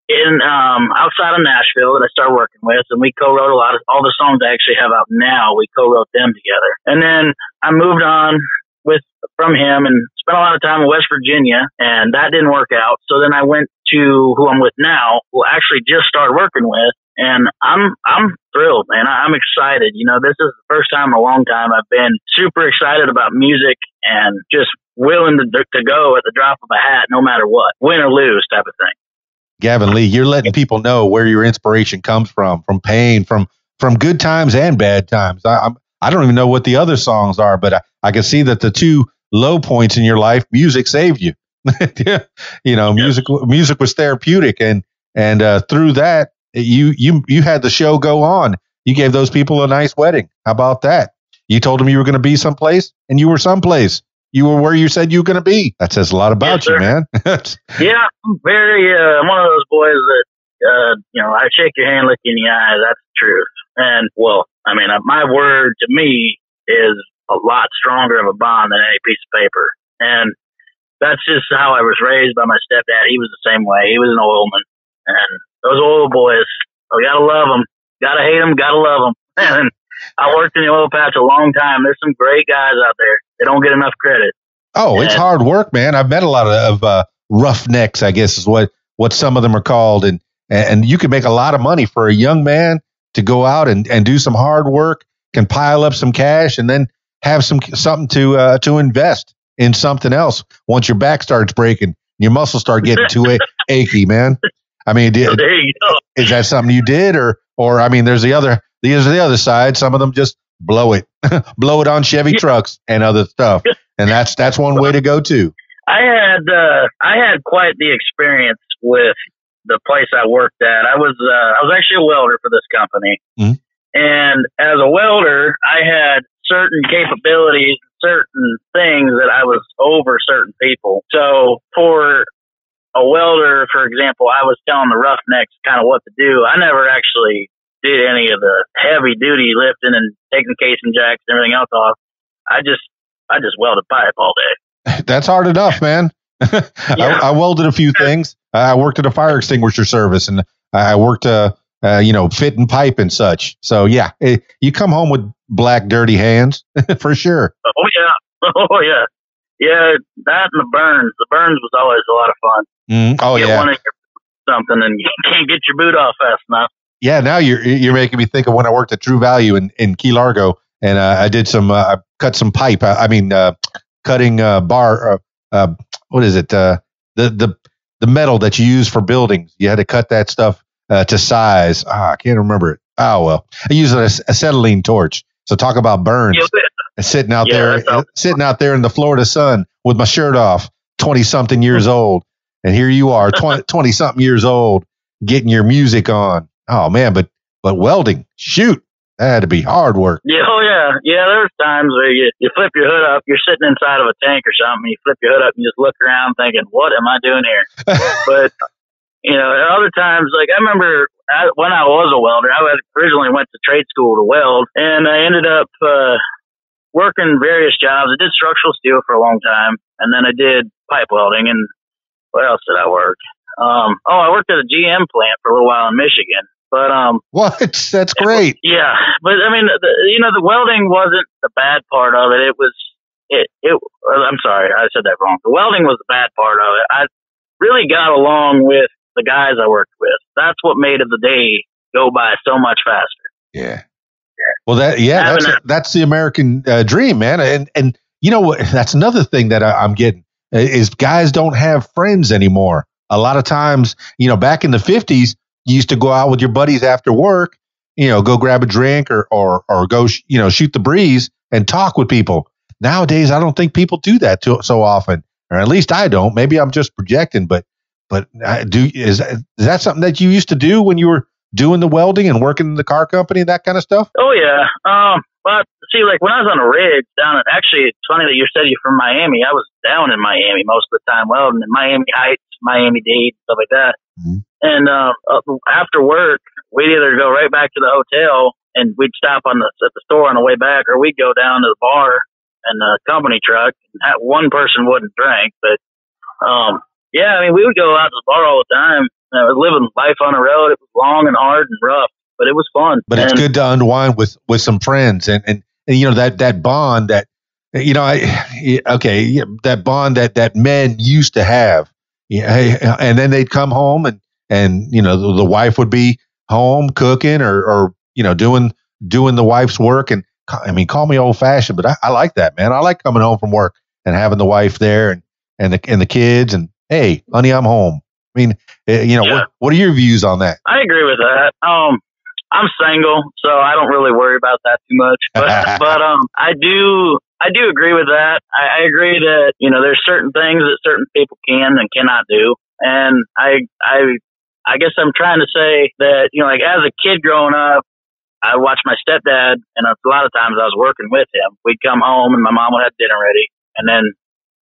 in outside of Nashville that I started working with, and we co-wrote all the songs I actually have out now. We co-wrote them together, and then I moved on from him and spent a lot of time in West Virginia, and that didn't work out. So then I went to who I'm with now, who I actually just started working with, and I'm thrilled, man. I'm excited. This is the first time in a long time I've been super excited about music and just willing to go at the drop of a hat, no matter what, win or lose type of thing. Gavin Lee, you're letting people know where your inspiration comes from pain, from good times and bad times. I don't even know what the other songs are, but I can see that the two low points in your life, music saved you. Music was therapeutic, and through that, you had the show go on. You gave those people a nice wedding. How about that? You told them you were going to be someplace, and you were someplace. You were where you said you were going to be. That says a lot about you, man. Yeah, I'm I'm one of those boys that, I shake your hand, look you in the eye. That's the truth. And, my word to me is a lot stronger of a bond than any piece of paper. And that's just how I was raised by my stepdad. He was the same way. He was an oilman. And those oil boys, we got to love them. Got to hate them, got to love them. And I worked in the oil patch a long time. There's some great guys out there. They don't get enough credit. Oh, it's hard work, man. I've met a lot of roughnecks, I guess is what some of them are called. And you can make a lot of money for a young man to go out and do some hard work, can pile up some cash, and then have something to invest in something else. Once your back starts breaking, your muscles start getting too achy, man. I mean, there you go. Is that something you did, or there's the other side. Some of them just blow it on Chevy trucks and other stuff, and that's one way to go too. I had quite the experience with the place I worked at. I was actually a welder for this company, and as a welder, I had certain capabilities, certain things that I was over certain people. So for a welder, for example, I was telling the roughnecks kind of what to do. I never actually did any of the heavy duty lifting and taking casing jacks and everything else off. I just welded pipe all day. That's hard enough, man. Yeah. I welded a few things. I worked at a fire extinguisher service, and I worked, fitting pipe and such. So yeah, you come home with black, dirty hands for sure. Oh yeah. Yeah, that and the burns. The burns was always a lot of fun. Oh yeah. Something and you can't get your boot off fast enough. Yeah, now you're making me think of when I worked at True Value in Key Largo, and I did I cut some pipe. Cutting bar. What is it? The metal that you use for buildings. You had to cut that stuff to size. I can't remember it. Oh well, I used an acetylene torch. So talk about burns. Sitting out there in the Florida sun with my shirt off, 20-something years old. And here you are, 20-something years old, getting your music on. Oh, man, but welding, shoot, that had to be hard work. Yeah, oh, yeah. Yeah, there's times where you flip your hood up, you're sitting inside of a tank or something, you flip your hood up and you just look around thinking, what am I doing here? But, other times, like I remember when I was a welder, I originally went to trade school to weld, and I ended up working various jobs. I did structural steel for a long time, and then I did pipe welding. And what else did I work? I worked at a GM plant for a little while in Michigan. But what? That's great. Yeah, but I mean, the welding wasn't the bad part of it. It was I'm sorry, I said that wrong. The welding was the bad part of it. I really got along with the guys I worked with. That's what made the day go by so much faster. Yeah. Well, that's the American dream, man. And you know what? That's another thing that I'm getting is guys don't have friends anymore. A lot of times, back in the 50s, you used to go out with your buddies after work, go grab a drink or go, shoot the breeze and talk with people. Nowadays, I don't think people do that so often, or at least I don't. Maybe I'm just projecting, but is that something that you used to do when you were doing the welding and working in the car company and that kind of stuff? Oh yeah. But see, like when I was on a rig actually, it's funny that you said you're from Miami. I was down in Miami most of the time welding in Miami Heights, Miami-Dade, stuff like that. Mm-hmm. And after work, we'd either go right back to the hotel and we'd stop at the store on the way back, or we'd go down to the bar in the company truck. One person wouldn't drink, but yeah, I mean, we would go out to the bar all the time. Living life on the road. It was long and hard and rough, but it was fun. But it's good to unwind with some friends and that bond that that bond that men used to have. Yeah, and then they'd come home and the wife would be home cooking or doing the wife's work. And I mean, call me old fashioned, but I like that, man. I like coming home from work and having the wife there and the kids and, hey, honey, I'm home. I mean, what are your views on that? I agree with that. I'm single, so I don't really worry about that too much. But I do agree with that. I agree that there's certain things that certain people can and cannot do, and I guess I'm trying to say that like as a kid growing up, I watched my stepdad, and a lot of times I was working with him. We'd come home and my mom would have dinner ready, and then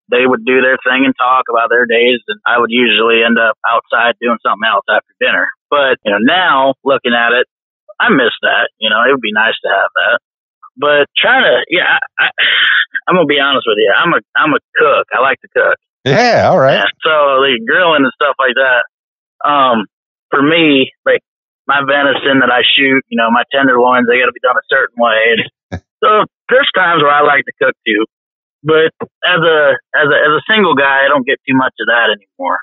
they would do their thing and talk about their days, and I would usually end up outside doing something else after dinner. But, now looking at it, I miss that. It would be nice to have that. But I'm going to be honest with you. I'm a cook. I like to cook. Yeah, all right. Yeah, so like grilling and stuff like that. For me, like my venison that I shoot, my tenderloins, they got to be done a certain way. And so there's times where I like to cook too. But as a single guy, I don't get too much of that anymore.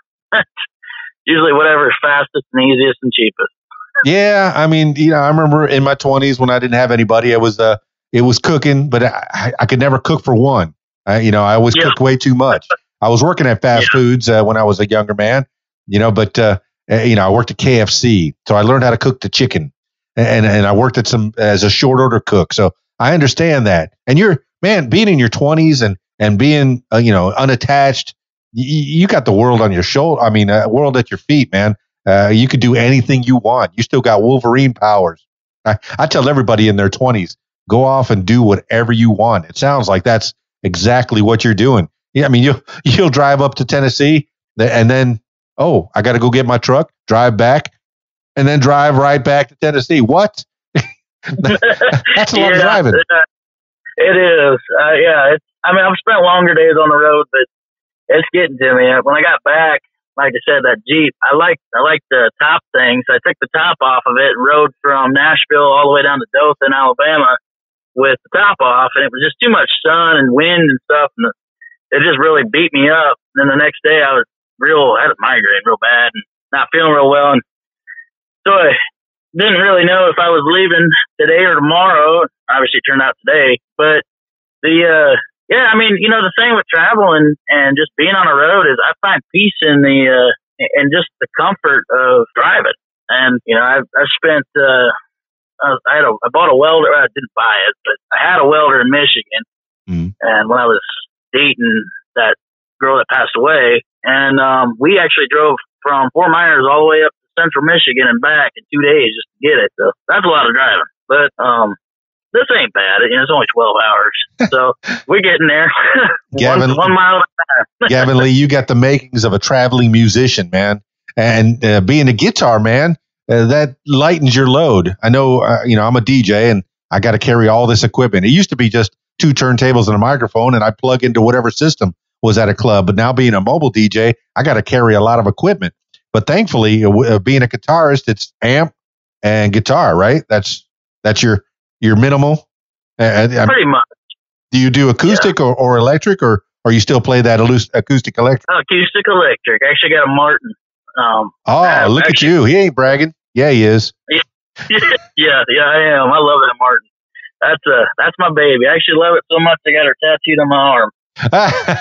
Usually whatever's fastest and easiest and cheapest. Yeah, I mean, I remember in my 20s when I didn't have anybody, it was cooking, but I could never cook for one. I always cooked way too much. I was working at fast foods when I was a younger man, but I worked at KFC, so I learned how to cook the chicken, and I worked as a short order cook. So I understand that. And being in your 20s and being, unattached, you got the world on your shoulder. I mean, world at your feet, man. You could do anything you want. You still got Wolverine powers. I tell everybody in their 20s, go off and do whatever you want. It sounds like that's exactly what you're doing. Yeah, I mean, you'll drive up to Tennessee and then, I got to go get my truck, drive back, and then drive right back to Tennessee. What? That's a lot of driving. It is. I've spent longer days on the road, but it's getting to me. When I got back, like I said, that Jeep, I like the top thing. So I took the top off of it and rode from Nashville all the way down to Dothan, Alabama with the top off. And it was just too much sun and wind and stuff. And it just really beat me up. And then the next day I had a migraine real bad and not feeling real well. And so I didn't really know if I was leaving today or tomorrow. Obviously, it turned out today. But the thing with traveling and just being on the road is I find peace in in just the comfort of driving. And I bought a welder. I didn't buy it, but I had a welder in Michigan. Mm. And when I was dating that girl that passed away, and we actually drove from Fort Myers all the way up to Central Michigan and back in 2 days just to get it. So that's a lot of driving. But this ain't bad. It's only 12 hours. So we're getting there. Gavin, 1 mile at a time. Gavin Lee, you got the makings of a traveling musician, man. And being a guitar man, that lightens your load. I know, I'm a DJ and I got to carry all this equipment. It used to be just 2 turntables and a microphone, and I plug into whatever system was at a club. But now being a mobile DJ, I got to carry a lot of equipment. But thankfully, being a guitarist, it's amp and guitar, right? That's your minimal. Pretty much. Do you do acoustic or electric, or you still play that acoustic electric? Acoustic electric. I actually got a Martin. Look at you. He ain't bragging. Yeah, he is. Yeah, I am. I love that Martin. That's my baby. I actually love it so much I got her tattooed on my arm.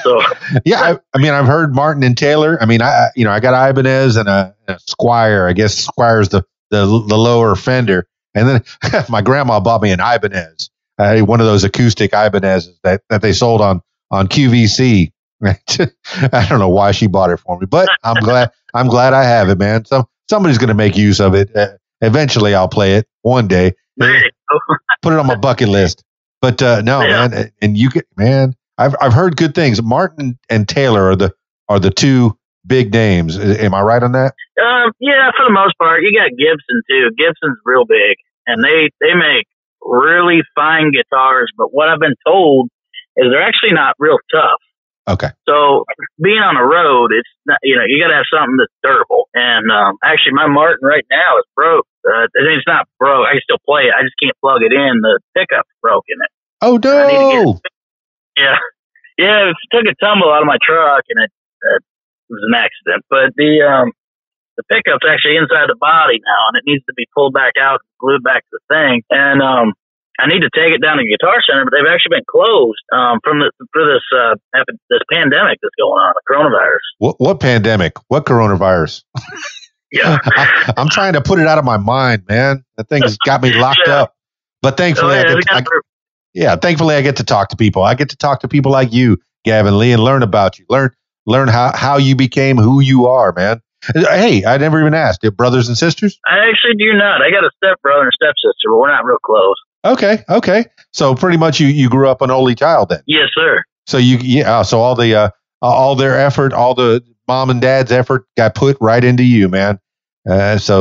So yeah, I mean, I've heard Martin and Taylor. I mean, I got Ibanez and a Squire. I guess Squire's the lower fender, and then my grandma bought me an Ibanez, one of those acoustic Ibanezes that they sold on QVC. I don't know why she bought it for me, but I'm glad I have it, man. So somebody's going to make use of it. Eventually, I'll play it one day. Put it on my bucket list. But man, and you get, man. I've heard good things. Martin and Taylor are the two big names. Am I right on that? Yeah, for the most part. You got Gibson too. Gibson's real big, and they make really fine guitars. But what I've been told is they're actually not real tough. Okay. So being on the road, it's not, you got to have something that's durable. And actually, my Martin right now is broke. It's not broke. I can still play it. I just can't plug it in. The pickup's broke in it. Oh no! Yeah, it took a tumble out of my truck, and it was an accident. But the pickup's actually inside the body now, and it needs to be pulled back out, glued back to the thing. And I need to take it down to Guitar Center, but they've actually been closed for this pandemic that's going on, the coronavirus. What pandemic? What coronavirus? Yeah, I'm trying to put it out of my mind, man. That thing has got me locked up. But thankfully, thankfully I get to talk to people. I get to talk to people like you, Gavin Lee, and learn about you. Learn how you became who you are, man. Hey, I never even asked. You have brothers and sisters? I actually do not. I got a stepbrother and a stepsister, but we're not real close. Okay. So pretty much you grew up an only child then? Yes, sir. So so all their effort, all the mom and dad's effort got put right into you, man. Yeah, that's it.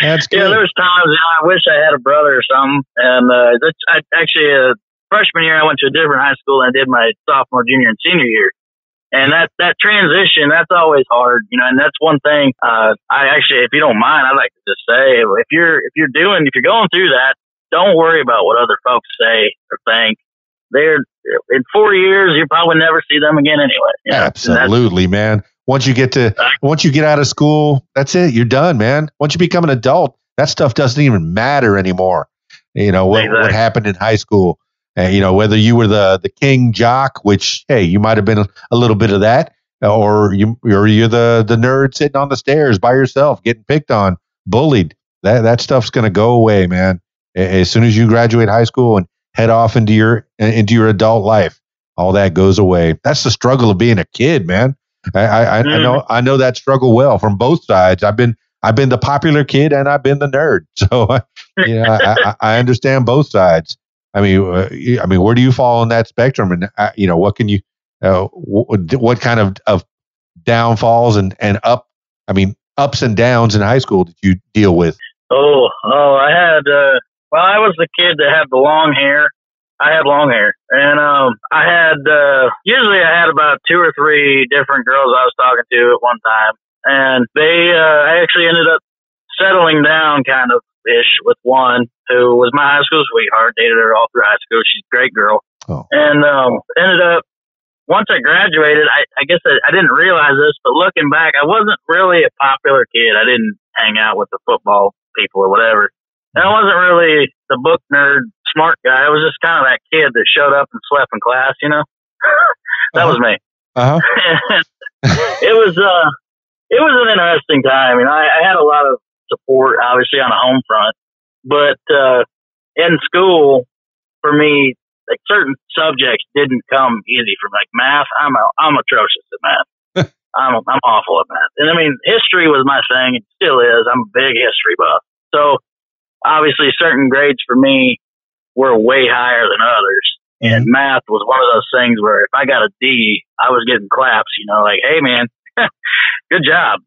That's good. Yeah, there was times I wish I had a brother or something. And I actually freshman year I went to a different high school and I did my sophomore, junior, and senior year. And that transition, that's always hard, and that's one thing. I actually, if you don't mind, I'd like to just say, if you're going through that, don't worry about what other folks say or think. In 4 years, you probably never see them again anyway. Absolutely, man. Once you get out of school, that's it. You're done, man. Once you become an adult, that stuff doesn't even matter anymore. What happened in high school. Whether you were the king jock, which, hey, you might have been a little bit of that, or you're the nerd sitting on the stairs by yourself, getting picked on, bullied. That stuff's going to go away, man. As soon as you graduate high school and head off into your adult life, all that goes away. That's the struggle of being a kid, man. I know that struggle well from both sides. I've been the popular kid and I've been the nerd, so I understand both sides. I mean, where do you fall on that spectrum? And what can you, what kind of downfalls and ups and downs in high school did you deal with? I had. I was the kid that had the long hair. I had long hair, and I had. Usually, I had about 2 or 3 different girls I was talking to at one time, and I actually ended up settling down, kind of ish, with one who was my high school sweetheart. Dated her all through high school. She's a great girl. And ended up, once I graduated, I guess I didn't realize this, but looking back, I wasn't really a popular kid. I didn't hang out with the football people or whatever. And I wasn't really the book nerd smart guy. I was just kind of that kid that showed up and slept in class, That was me. It was an interesting time. I had a lot of support, obviously, on a home front. But in school, for me, like certain subjects didn't come easy for me. Like math, I'm atrocious at math. I'm awful at math. And history was my thing. It still is. I'm a big history buff. So obviously, certain grades for me were way higher than others. And math was one of those things where if I got a D, I was getting claps. Like, hey man, good job.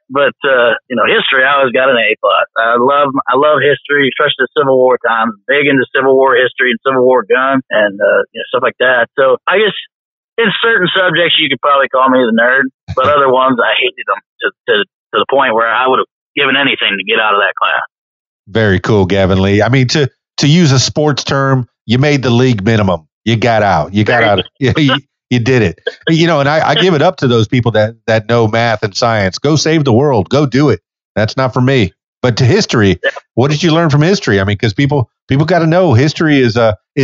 But, history, I always got an A+. I love history, especially the Civil War times. Big into Civil War history and Civil War guns and, stuff like that. So I guess in certain subjects, you could probably call me the nerd, but other ones, I hated them to the point where I would have given anything to get out of that class. Very cool, Gavin Lee. I mean, to to use a sports term, you made the league minimum. You got out. You got out. You did it. And I give it up to those people that know math and science. Go save the world. Go do it. That's not for me. But to history, what did you learn from history? I mean, because people got to know history is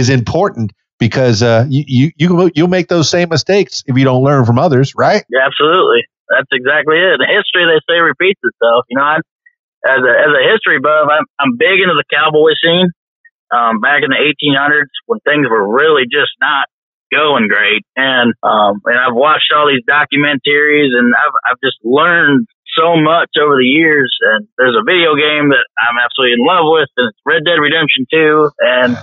important, because you'll make those same mistakes if you don't learn from others, right? Yeah, absolutely. That's exactly it. The history, they say, repeats itself. As a history buff, I'm big into the cowboy scene. Back in the 1800s, when things were really just not going great, and I've watched all these documentaries, and I've just learned so much over the years. And there's a video game that I'm absolutely in love with, and it's Red Dead Redemption 2, and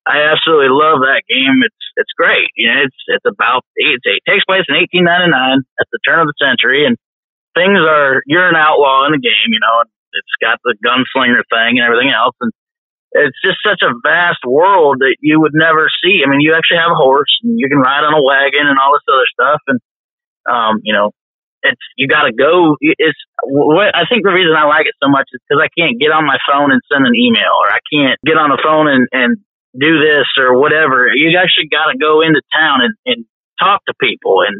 I absolutely love that game. It's great. It takes place in 1899 at the turn of the century, and you're an outlaw in the game. And it's got the gunslinger thing and everything else, and it's just such a vast world that you would never see. I mean, you actually have a horse, and you can ride on a wagon and all this other stuff. And, you got to go. I think the reason I like it so much is because I can't get on my phone and send an email, or I can't get on the phone and do this or whatever. You actually got to go into town and talk to people and,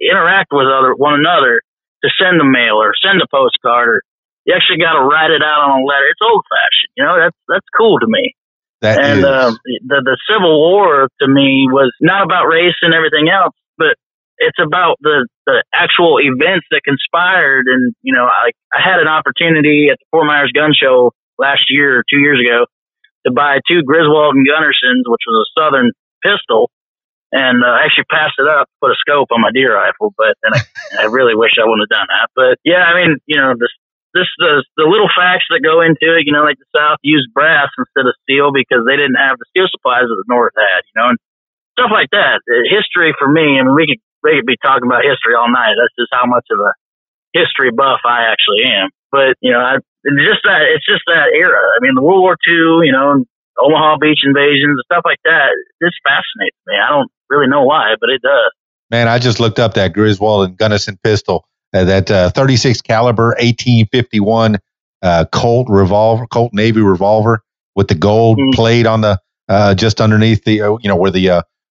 interact with one another to send a mail or send a postcard, or you actually got to write it out on a letter. It's old fashioned. That's cool to me. The Civil War to me was not about race and everything else, but it's about the actual events that conspired. And, I had an opportunity at the Fort Myers Gun Show last year or 2 years ago to buy 2 Griswold and Gunnarsons, which was a Southern pistol. And I actually passed it up, put a scope on my deer rifle, but then I really wish I wouldn't have done that. But yeah, I mean, the little facts that go into it, like the South used brass instead of steel because they didn't have the steel supplies that the North had, and stuff like that. History for me, I mean, we could be talking about history all night. That's just how much of a history buff I actually am. But, it's just that era. I mean, the World War II, and Omaha Beach invasions, stuff like that, this fascinates me. I don't really know why, but it does. Man, I just looked up that Griswold and Gunnarson pistol. That 36 caliber 1851 Colt Navy revolver with the gold plate on the just underneath the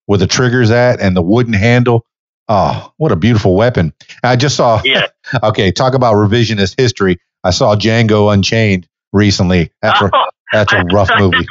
where the trigger's at, and the wooden handle. Oh, what a beautiful weapon! I just saw. Yeah. Okay, talk about revisionist history. I saw Django Unchained recently. That's a rough movie.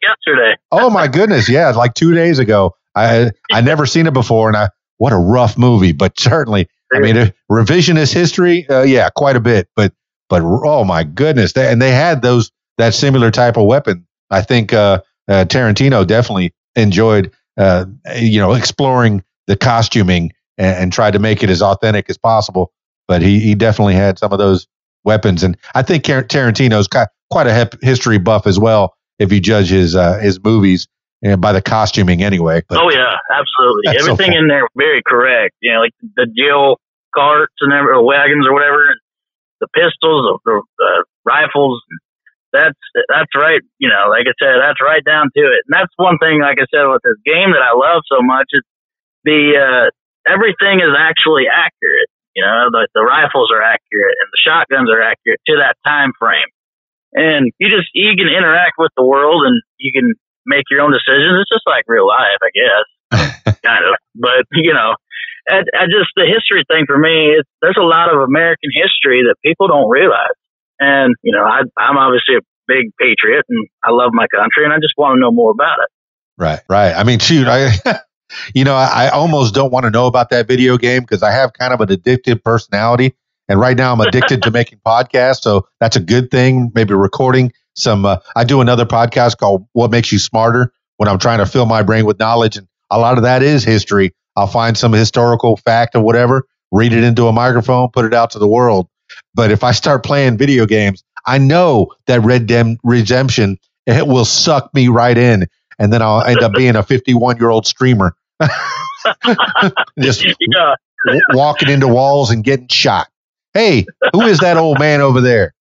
Yesterday. Oh my goodness! Yeah, like 2 days ago. I never seen it before, and what a rough movie. But certainly, I mean, revisionist history. Yeah, quite a bit. But oh my goodness, they had that similar type of weapon. I think Tarantino definitely enjoyed exploring the costuming and tried to make it as authentic as possible. But he definitely had some of those weapons, and I think Tarantino's quite a history buff as well. If you judge his movies and by the costuming, anyway. But oh yeah, absolutely. Everything in there very correct. Like the jail carts and or wagons or whatever, and the pistols, the rifles. That's right. Like I said, that's right down to it. And that's one thing, like I said, with this game that I love so much is everything is actually accurate. The rifles are accurate and the shotguns are accurate to that time frame. And you can interact with the world and you can make your own decisions. It's just like real life, I guess, kind of. But the history thing for me, there's a lot of American history that people don't realize. And I'm obviously a big patriot, and I love my country, and I just want to know more about it. Right. I mean, shoot, I almost don't want to know about that video game because I have kind of an addictive personality. And right now I'm addicted to making podcasts. So that's a good thing. Maybe recording some, I do another podcast called What Makes You Smarter when I'm trying to fill my brain with knowledge. And a lot of that is history. I'll find some historical fact or whatever, read it into a microphone, put it out to the world. But if I start playing video games, I know that Red Dead Redemption, it will suck me right in. And then I'll end up being a 51-year-old streamer. Just walking into walls and getting shot. Hey, who is that old man over there?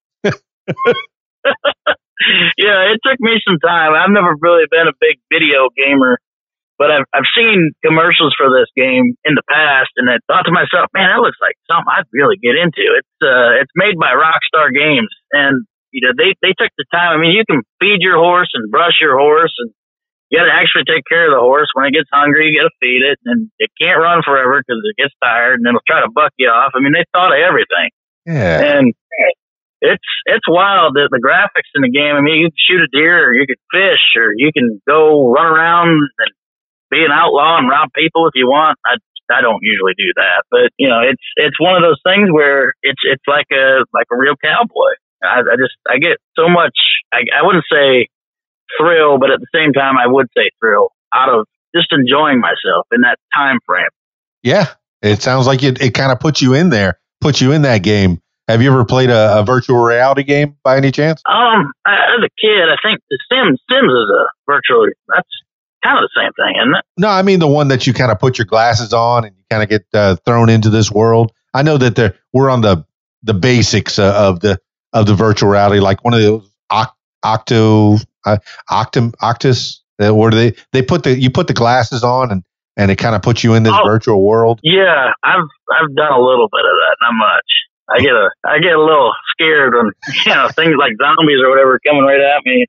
Yeah, it took me some time. I've never really been a big video gamer, but I've seen commercials for this game in the past, and I thought to myself, man, that looks like something I'd really get into. It's made by Rockstar Games, and they took the time. I mean, you can feed your horse and brush your horse, and you got to actually take care of the horse. When it gets hungry, you got to feed it, and it can't run forever because it gets tired, and it'll try to buck you off. I mean, they thought of everything. Yeah. And it's wild that the graphics in the game. I mean, you can shoot a deer, or you can fish, or you can go run around and be an outlaw and rob people if you want. I don't usually do that, but it's one of those things where it's like a real cowboy. I get so much. I wouldn't say thrill, but at the same time, I would say thrill out of just enjoying myself in that time frame. Yeah, it sounds like it kind of puts you in there, puts you in that game. Have you ever played a virtual reality game by any chance? As a kid, I think the Sims is a virtual. That's kind of the same thing, isn't it? No, I mean the one that you kind of put your glasses on and you kind of get thrown into this world. I know that we're on the basics of the virtual reality, like one of those Octus, where they put you put the glasses on and it kind of puts you in this virtual world. Yeah, I've done a little bit of that, not much. I get a little scared when things like zombies or whatever coming right at me.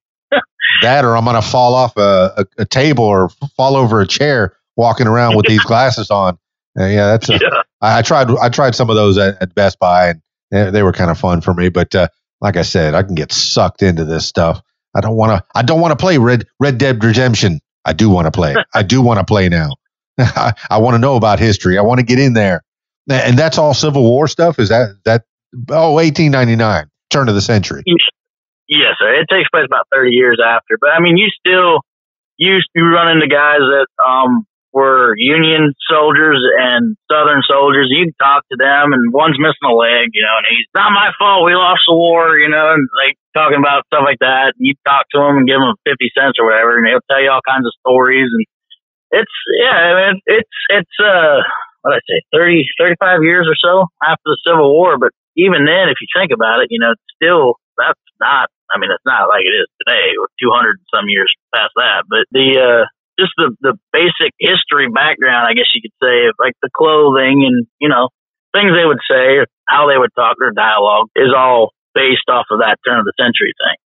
That, or I'm gonna fall off a table or fall over a chair walking around with these glasses on. I tried some of those at Best Buy, and they were kind of fun for me. But like I said, I can get sucked into this stuff. I don't want to play Red Dead Redemption. I do want to play. I do want to play now. I want to know about history. I want to get in there. And that's all Civil War stuff? Is that 1899, turn of the century? Yes, sir. It takes place about 30 years after. But, I mean, you run into guys that were Union soldiers and Southern soldiers. You can talk to them, and one's missing a leg, and he's not my fault. We lost the war, and like talking about stuff like that. And you talk to him and give him 50 cents or whatever, and he'll tell you all kinds of stories. And it's what I say, 30, 35 years or so after the Civil War. But even then, if you think about it, still, that's not, it's not like it is today. We're 200 and some years past that. But just the basic history background, I guess you could say, of like the clothing and, things they would say, how they would talk, their dialogue is all based off of that turn of the century thing.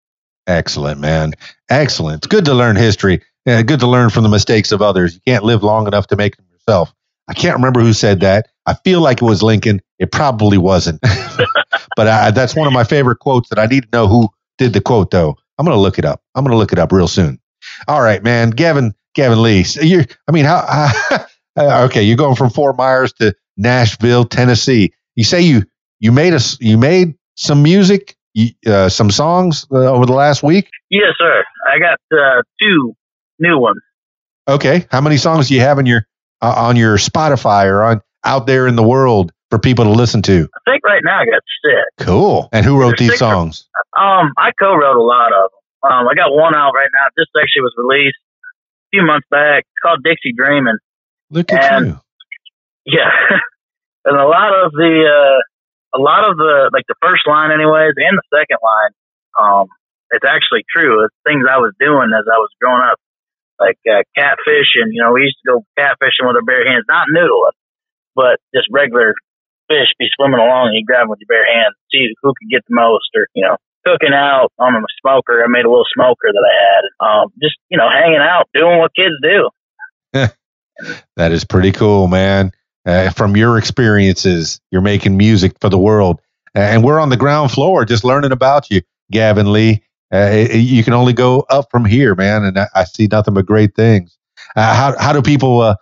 Excellent, man. Excellent. It's good to learn history. Yeah, good to learn from the mistakes of others. You can't live long enough to make them yourself. I can't remember who said that. I feel like it was Lincoln. It probably wasn't. But that's one of my favorite quotes, that I need to know who did the quote, though. I'm going to look it up. I'm going to look it up real soon. All right, man. Gavin Lee. Okay, you're going from Fort Myers to Nashville, Tennessee. You say you made some music, some songs over the last week? Yes, sir. I got 2 new ones. Okay. How many songs do you have on your Spotify or out there in the world for people to listen to? I think right now I got 6. Cool. And who wrote these songs? I co-wrote a lot of them. I got one out right now. This actually was released a few months back. It's called Dixie Dreamin'. Look at you. Yeah. And a lot of the like the first line anyways, and the second line, it's actually true. It's things I was doing as I was growing up. Like catfishing, we used to go catfishing with our bare hands, not noodling, but just regular fish be swimming along and you grab them with your bare hands, see who could get the most, or, cooking out on a smoker. I made a little smoker that I had. Just, hanging out, doing what kids do. That is pretty cool, man. From your experiences, you're making music for the world. And we're on the ground floor just learning about you, Gavin Lee. You can only go up from here, man. And I see nothing but great things. How do people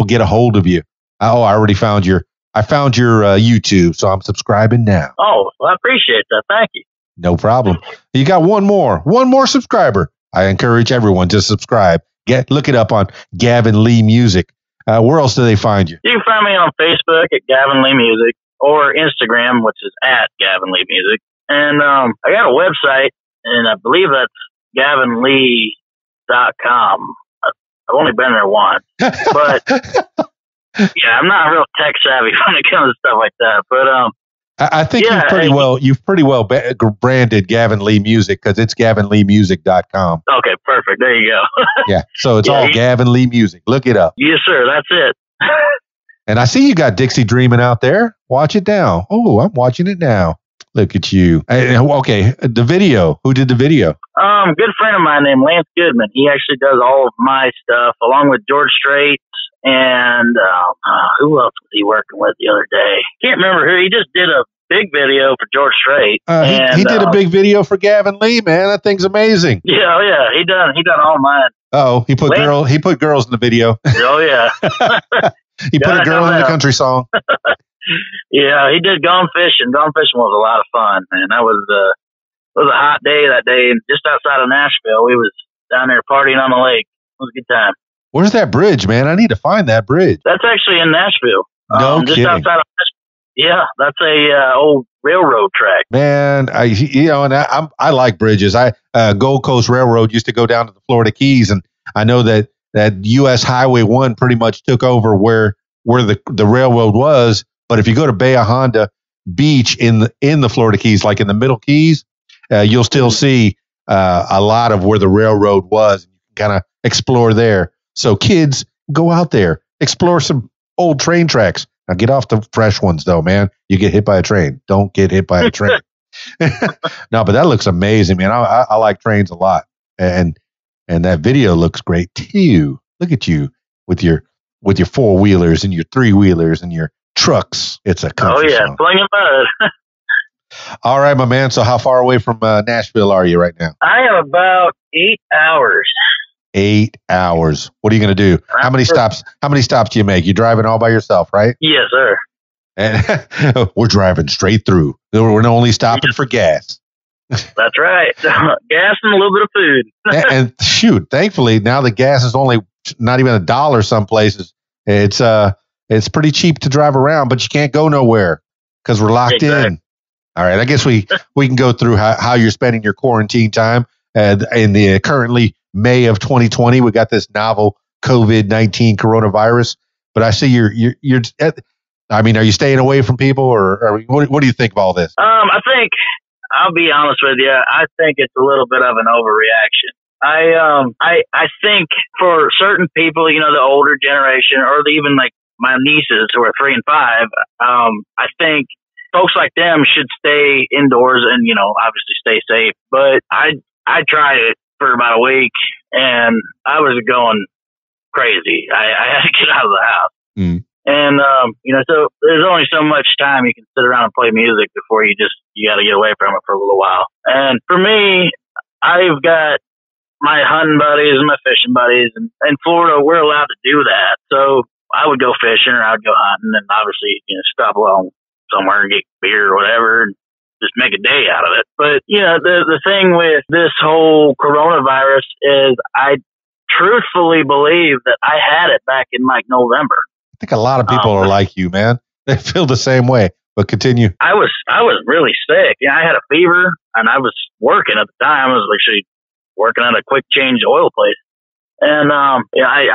get a hold of you? I already found your YouTube, so I'm subscribing now. Oh, well, I appreciate that. Thank you. No problem. You got one more subscriber. I encourage everyone to subscribe. Look it up on Gavin Lee Music. Where else do they find you? You can find me on Facebook at Gavin Lee Music, or Instagram, which is at Gavin Lee Music. And I got a website, and I believe that's gavinlee.com. I've only been there once, but yeah, I'm not real tech savvy when it comes to stuff like that. But I think you've pretty well branded Gavin Lee Music, because it's gavinleemusic.com. Okay, perfect. There you go. Yeah, so it's all Gavin Lee Music. Look it up. Yes, sir. That's it. And I see you got Dixie Dreamin' out there. Watch it now. Oh, I'm watching it now. Look at you. Okay, the video. Who did the video? Good friend of mine named Lance Goodman. He actually does all of my stuff, along with George Strait and who else was he working with the other day? Can't remember who. He just did a big video for George Strait. He did a big video for Gavin Lee, man. That thing's amazing. Yeah, he done all mine. Oh, he put girls in the video. Oh yeah. He put a girl in the country song. Yeah, he did Gone Fishing. Gone Fishing was a lot of fun, man. That was it was a hot day that day, and just outside of Nashville, we was down there partying on the lake. It was a good time. Where's that bridge, man? I need to find that bridge. That's actually in Nashville. No just kidding. outside of Nashville. Yeah, that's a old railroad track. Man, I like bridges. Gold Coast Railroad used to go down to the Florida Keys, and I know that U.S. Highway 1 pretty much took over where the railroad was. But if you go to Bay of Honda Beach in the Florida Keys, like in the Middle Keys, you'll still see a lot of where the railroad was. You can kind of explore there. So kids, go out there, explore some old train tracks. Now get off the fresh ones, though, man. You get hit by a train. Don't get hit by a train. No, but that looks amazing, man. I like trains a lot, and that video looks great too. Look at you with your 4-wheelers and your 3-wheelers and your trucks. It's a country song. Flinging mud. All right, my man. So how far away from Nashville are you right now? I am about 8 hours. 8 hours. What are you going to do? How many stops do you make? You're driving all by yourself, right? Yes, sir. And we're driving straight through. We're only stopping for gas. That's right. Gas and a little bit of food. And shoot, thankfully now the gas is only not even $1 some places. It's pretty cheap to drive around, but you can't go nowhere because we're locked in. All right, I guess we can go through how you're spending your quarantine time. In the currently May of 2020, we got this novel COVID-19 coronavirus. But I see you're. I mean, are you staying away from people, or what do you think of all this? I think I'll be honest with you. I think it's a little bit of an overreaction. I think for certain people, the older generation, or even like my nieces who are 3 and 5, I think folks like them should stay indoors and, obviously stay safe. But I tried it for about a week and I was going crazy. I had to get out of the house. Mm. And, so there's only so much time you can sit around and play music before you got to get away from it for a little while. And for me, I've got my hunting buddies and my fishing buddies, and in Florida, we're allowed to do that. So I would go fishing or I'd go hunting and obviously, stop along somewhere and get beer or whatever and just make a day out of it. But, the thing with this whole coronavirus is I truthfully believe that I had it back in like November. I think a lot of people are like you, man. They feel the same way, but continue. I was really sick. I had a fever and I was working at the time. I was actually working at a quick change oil place. And, I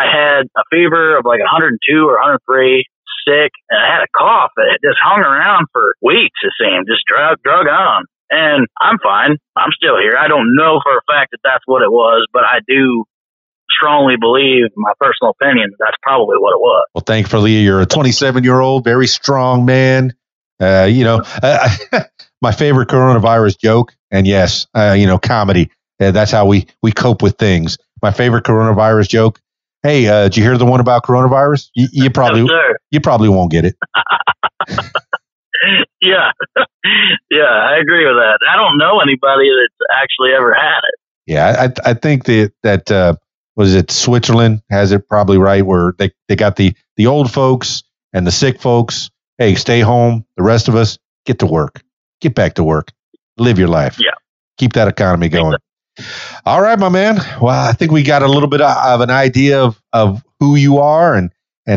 had a fever of like 102 or 103, sick, and I had a cough that just hung around for weeks, it seemed, just drug on. And I'm fine. I'm still here. I don't know for a fact that that's what it was, but I do strongly believe, my personal opinion, that's probably what it was. Well, thankfully, you're a 27-year-old, very strong man. My favorite coronavirus joke, and yes, comedy. That's how we cope with things. My favorite coronavirus joke. Hey, did you hear the one about coronavirus? You probably won't get it. Yeah, I agree with that. I don't know anybody that's actually ever had it. Yeah, I think that was it Switzerland has it probably right, where they got the old folks and the sick folks. Hey, stay home. The rest of us, get to work. Get back to work. Live your life. Yeah. Keep that economy going. All right, my man. Well, I think we got a little bit of an idea of who you are and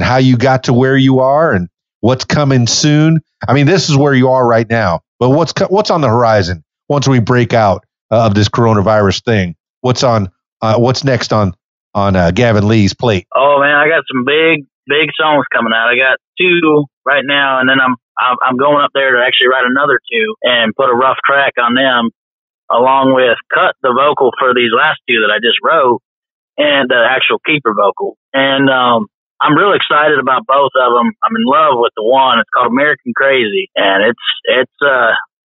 how you got to where you are and what's coming soon. I mean, this is where you are right now, but what's on the horizon once we break out of this coronavirus thing? What's next on Gavin Lee's plate? Oh man, I got some big songs coming out. I got 2 right now, and then I'm going up there to actually write another 2 and put a rough track on them, along with cut the vocal for these last 2 that I just wrote and the actual keeper vocal. And I'm really excited about both of them. I'm in love with the one. It's called American Crazy, and it's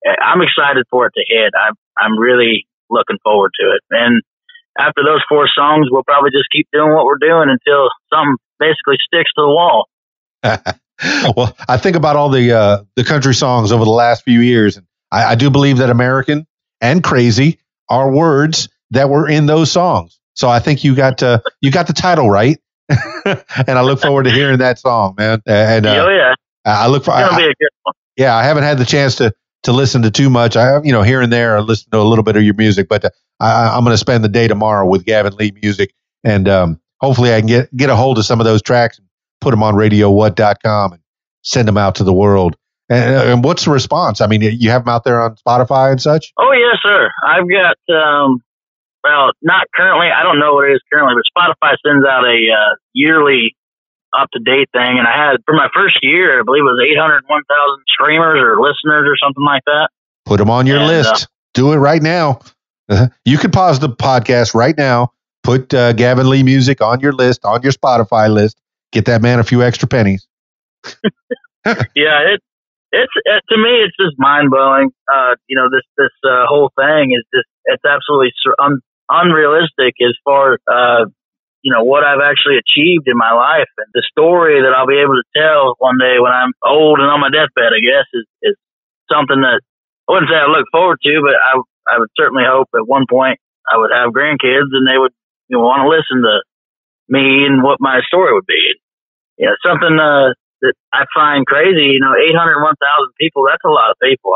I'm excited for it to hit. I'm really looking forward to it. And after those 4 songs, we'll probably just keep doing what we're doing until something basically sticks to the wall. Well, I think about all the country songs over the last few years, and I do believe that American and Crazy are words that were in those songs. So I think you got the title right, and I look forward to hearing that song, man. And yeah, I look for. It'll be a good one. Yeah, I haven't had the chance to listen to too much. I here and there, I listen to a little bit of your music, but I'm going to spend the day tomorrow with Gavin Lee Music, and hopefully I can get a hold of some of those tracks and put them on RadioWhat.com and send them out to the world. And what's the response? I mean, you have them out there on Spotify and such? Oh, yes, sir. I've got, well, not currently. I don't know what it is currently, but Spotify sends out a yearly up-to-date thing. And I had, for my first year, I believe it was 801,000 streamers or listeners or something like that. Put them on your list. Do it right now. You could pause the podcast right now. Put Gavin Lee Music on your list, on your Spotify list. Get that man a few extra pennies. Yeah, it's to me, it's just mind blowing. This whole thing is just, it's absolutely unrealistic as far as, what I've actually achieved in my life, and the story that I'll be able to tell one day when I'm old and on my deathbed, I guess, is something that I wouldn't say I look forward to, but I would certainly hope at one point I would have grandkids and they would want to listen to me and what my story would be. Something that I find crazy, 801,000 people, that's a lot of people.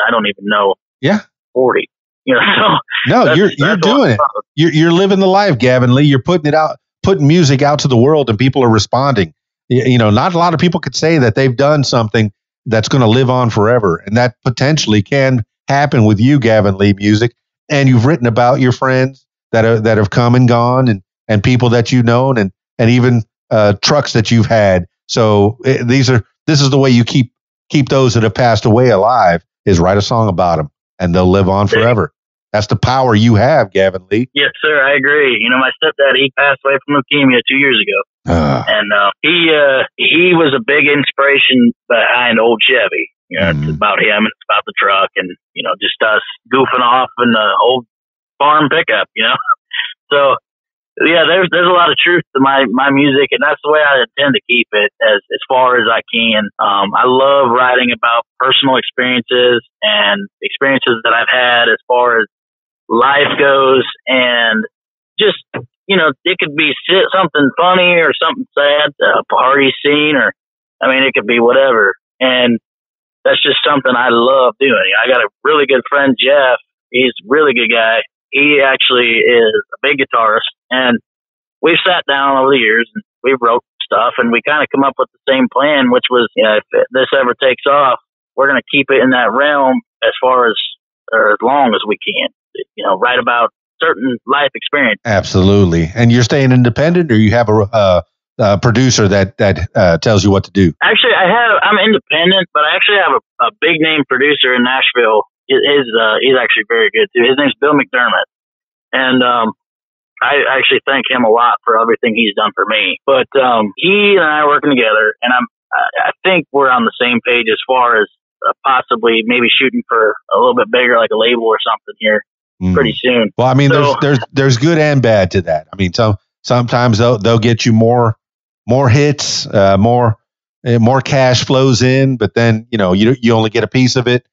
I don't even know. Yeah. 40. No, you're doing it. You're living the life, Gavin Lee. You're putting it out, putting music out to the world, and people are responding. Not a lot of people could say that they've done something that's going to live on forever, and that potentially can happen with you, Gavin Lee Music. And you've written about your friends that have come and gone, and people that you've known, and even trucks that you've had. So this is the way you keep those that have passed away alive, is write a song about them, and they'll live on forever. That's the power you have, Gavin Lee. Yes, sir. I agree. My stepdad, he passed away from leukemia 2 years ago. And he was a big inspiration behind old Chevy. It's about him, and it's about the truck, and, just us goofing off in the old farm pickup, So, yeah, there's a lot of truth to my music, and that's the way I intend to keep it as far as I can. I love writing about personal experiences and experiences that I've had as far as life goes, and just, it could be something funny or something sad, a party scene, or, it could be whatever. And that's just something I love doing. I got a really good friend, Jeff. He's a really good guy. He actually is a big guitarist, and we've sat down over the years and we wrote stuff, and we kind of come up with the same plan, which was, if this ever takes off, we're going to keep it in that realm as far as, or as long as we can, write about certain life experience. Absolutely. And you're staying independent, or you have a producer that tells you what to do? Actually, I'm independent, but I actually have a big name producer in Nashville. He's actually very good too. His name's Bill McDermott. And, I actually thank him a lot for everything he's done for me. But he and I are working together, and I think we're on the same page as far as possibly maybe shooting for a little bit bigger, like a label or something here pretty soon. Well, there's good and bad to that. Sometimes they'll get you more hits, more cash flows in, but then you only get a piece of it.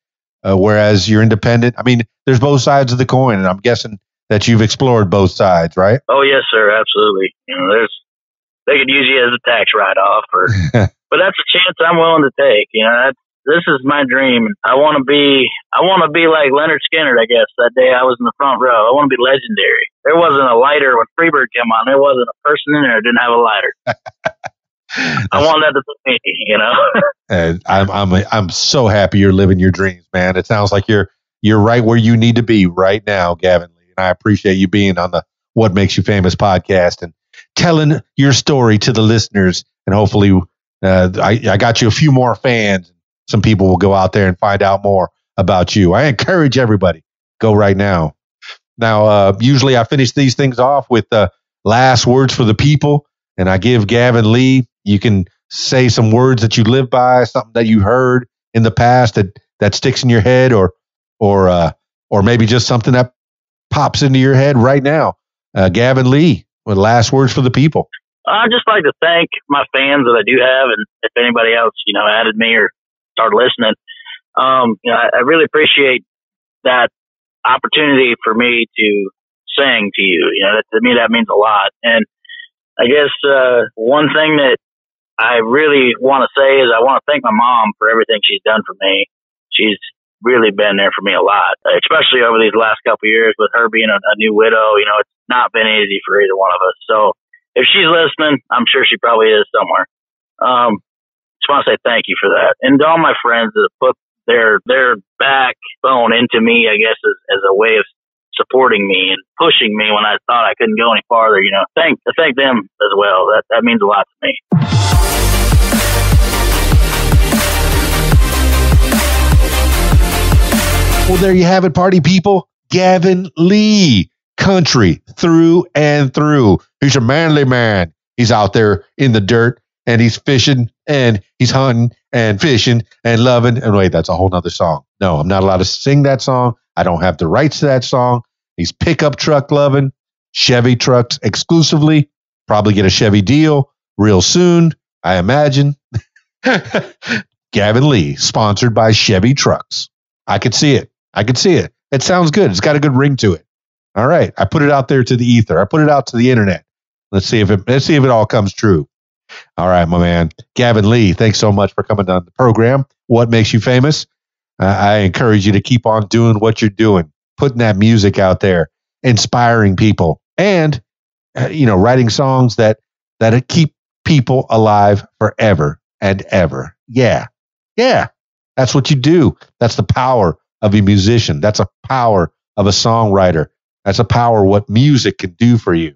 Whereas you're independent. There's both sides of the coin, and I'm guessing that you've explored both sides, right? Oh, yes, sir. Absolutely. They could use you as a tax write-off, but that's a chance I'm willing to take. This is my dream. I want to be like Leonard Skinner, I guess, that day I was in the front row. I want to be legendary. There wasn't a lighter when Freebird came on. There wasn't a person in there that didn't have a lighter. I want that to be me, I'm so happy you're living your dreams, man. It sounds like you're right where you need to be right now, Gavin Lee. And I appreciate you being on the What Makes You Famous podcast and telling your story to the listeners. And hopefully, I got you a few more fans. Some people will go out there and find out more about you. I encourage everybody, go right now. Now, usually I finish these things off with last words for the people. And I give Gavin Lee, you can say some words that you live by, something that you heard in the past that sticks in your head, or maybe just something that pops into your head right now? Gavin Lee, with last words for the people. I'd just like to thank my fans that I do have, and if anybody else, added me or started listening, I really appreciate that opportunity for me to sing to you. To me, that means a lot. And I guess one thing that I really want to say is I want to thank my mom for everything she's done for me. She's really been there for me a lot, especially over these last couple of years with her being a new widow. It's not been easy for either one of us. So if she's listening, I'm sure she probably is somewhere. Just want to say thank you for that. And to all my friends that put their backbone into me, I guess, as a way of supporting me and pushing me when I thought I couldn't go any farther. Thank them as well. That means a lot to me. Well, there you have it, party people. Gavin Lee, country through and through. He's a manly man. He's out there in the dirt, and he's fishing, and he's hunting, and fishing, and loving. And wait, that's a whole nother song. No, I'm not allowed to sing that song. I don't have the rights to that song. He's pickup truck loving, Chevy trucks exclusively. Probably get a Chevy deal real soon, I imagine. Gavin Lee, sponsored by Chevy Trucks. I could see it. It sounds good. It's got a good ring to it. All right. I put it out there to the ether. I put it out to the internet. Let's see if it all comes true. All right, my man. Gavin Lee, thanks so much for coming on the program. What makes you famous? I encourage you to keep on doing what you're doing, putting that music out there, inspiring people, and writing songs that keep people alive forever and ever. Yeah. That's what you do. That's the power of a musician. That's a power of a songwriter. That's a power what music can do for you.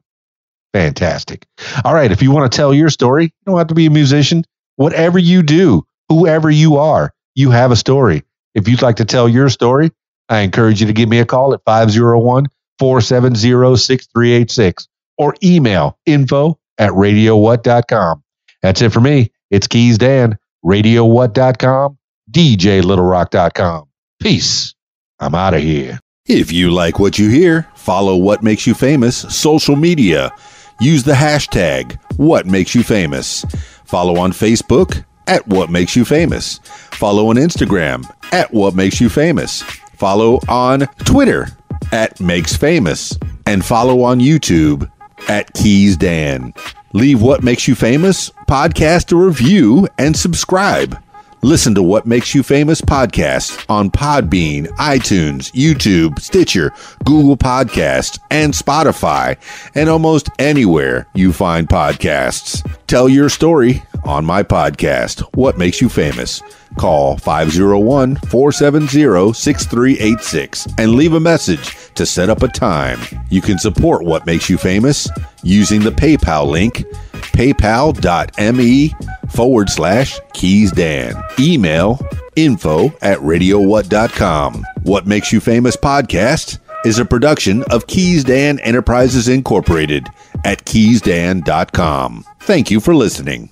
Fantastic. All right. If you want to tell your story, you don't have to be a musician. Whatever you do, whoever you are, you have a story. If you'd like to tell your story, I encourage you to give me a call at 501-470-6386 or email info@radiowhat.com. That's it for me. It's Keys Dan, radiowhat.com, djlittlerock.com. Peace. I'm out of here. If you like what you hear, follow What Makes You Famous social media. Use the hashtag What Makes You Famous. Follow on Facebook at What Makes You Famous. Follow on Instagram at What Makes You Famous. Follow on Twitter at Makes Famous. And follow on YouTube at Keys Dan. Leave What Makes You Famous podcast a review and subscribe. Listen to What Makes You Famous podcast on Podbean, iTunes, YouTube, Stitcher, Google Podcasts, and Spotify, and almost anywhere you find podcasts. Tell your story on my podcast, What Makes You Famous. Call 501-470-6386 and leave a message to set up a time. You can support What Makes You Famous using the PayPal link, paypal.me/KeysDan. Email info@radiowhat.com. What Makes You Famous podcast is a production of Keys Dan Enterprises Incorporated at keysdan.com. Thank you for listening.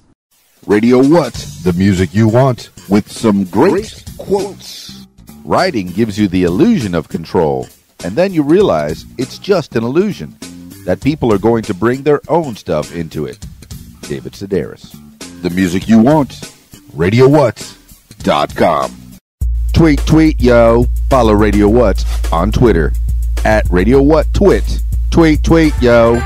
Radio What? The music you want with some great quotes. Writing gives you the illusion of control, and then you realize it's just an illusion, that people are going to bring their own stuff into it. David Sedaris. The music you want. RadioWhat.com. Tweet, yo. Follow Radio What on Twitter at Radio What Twit. Tweet, yo.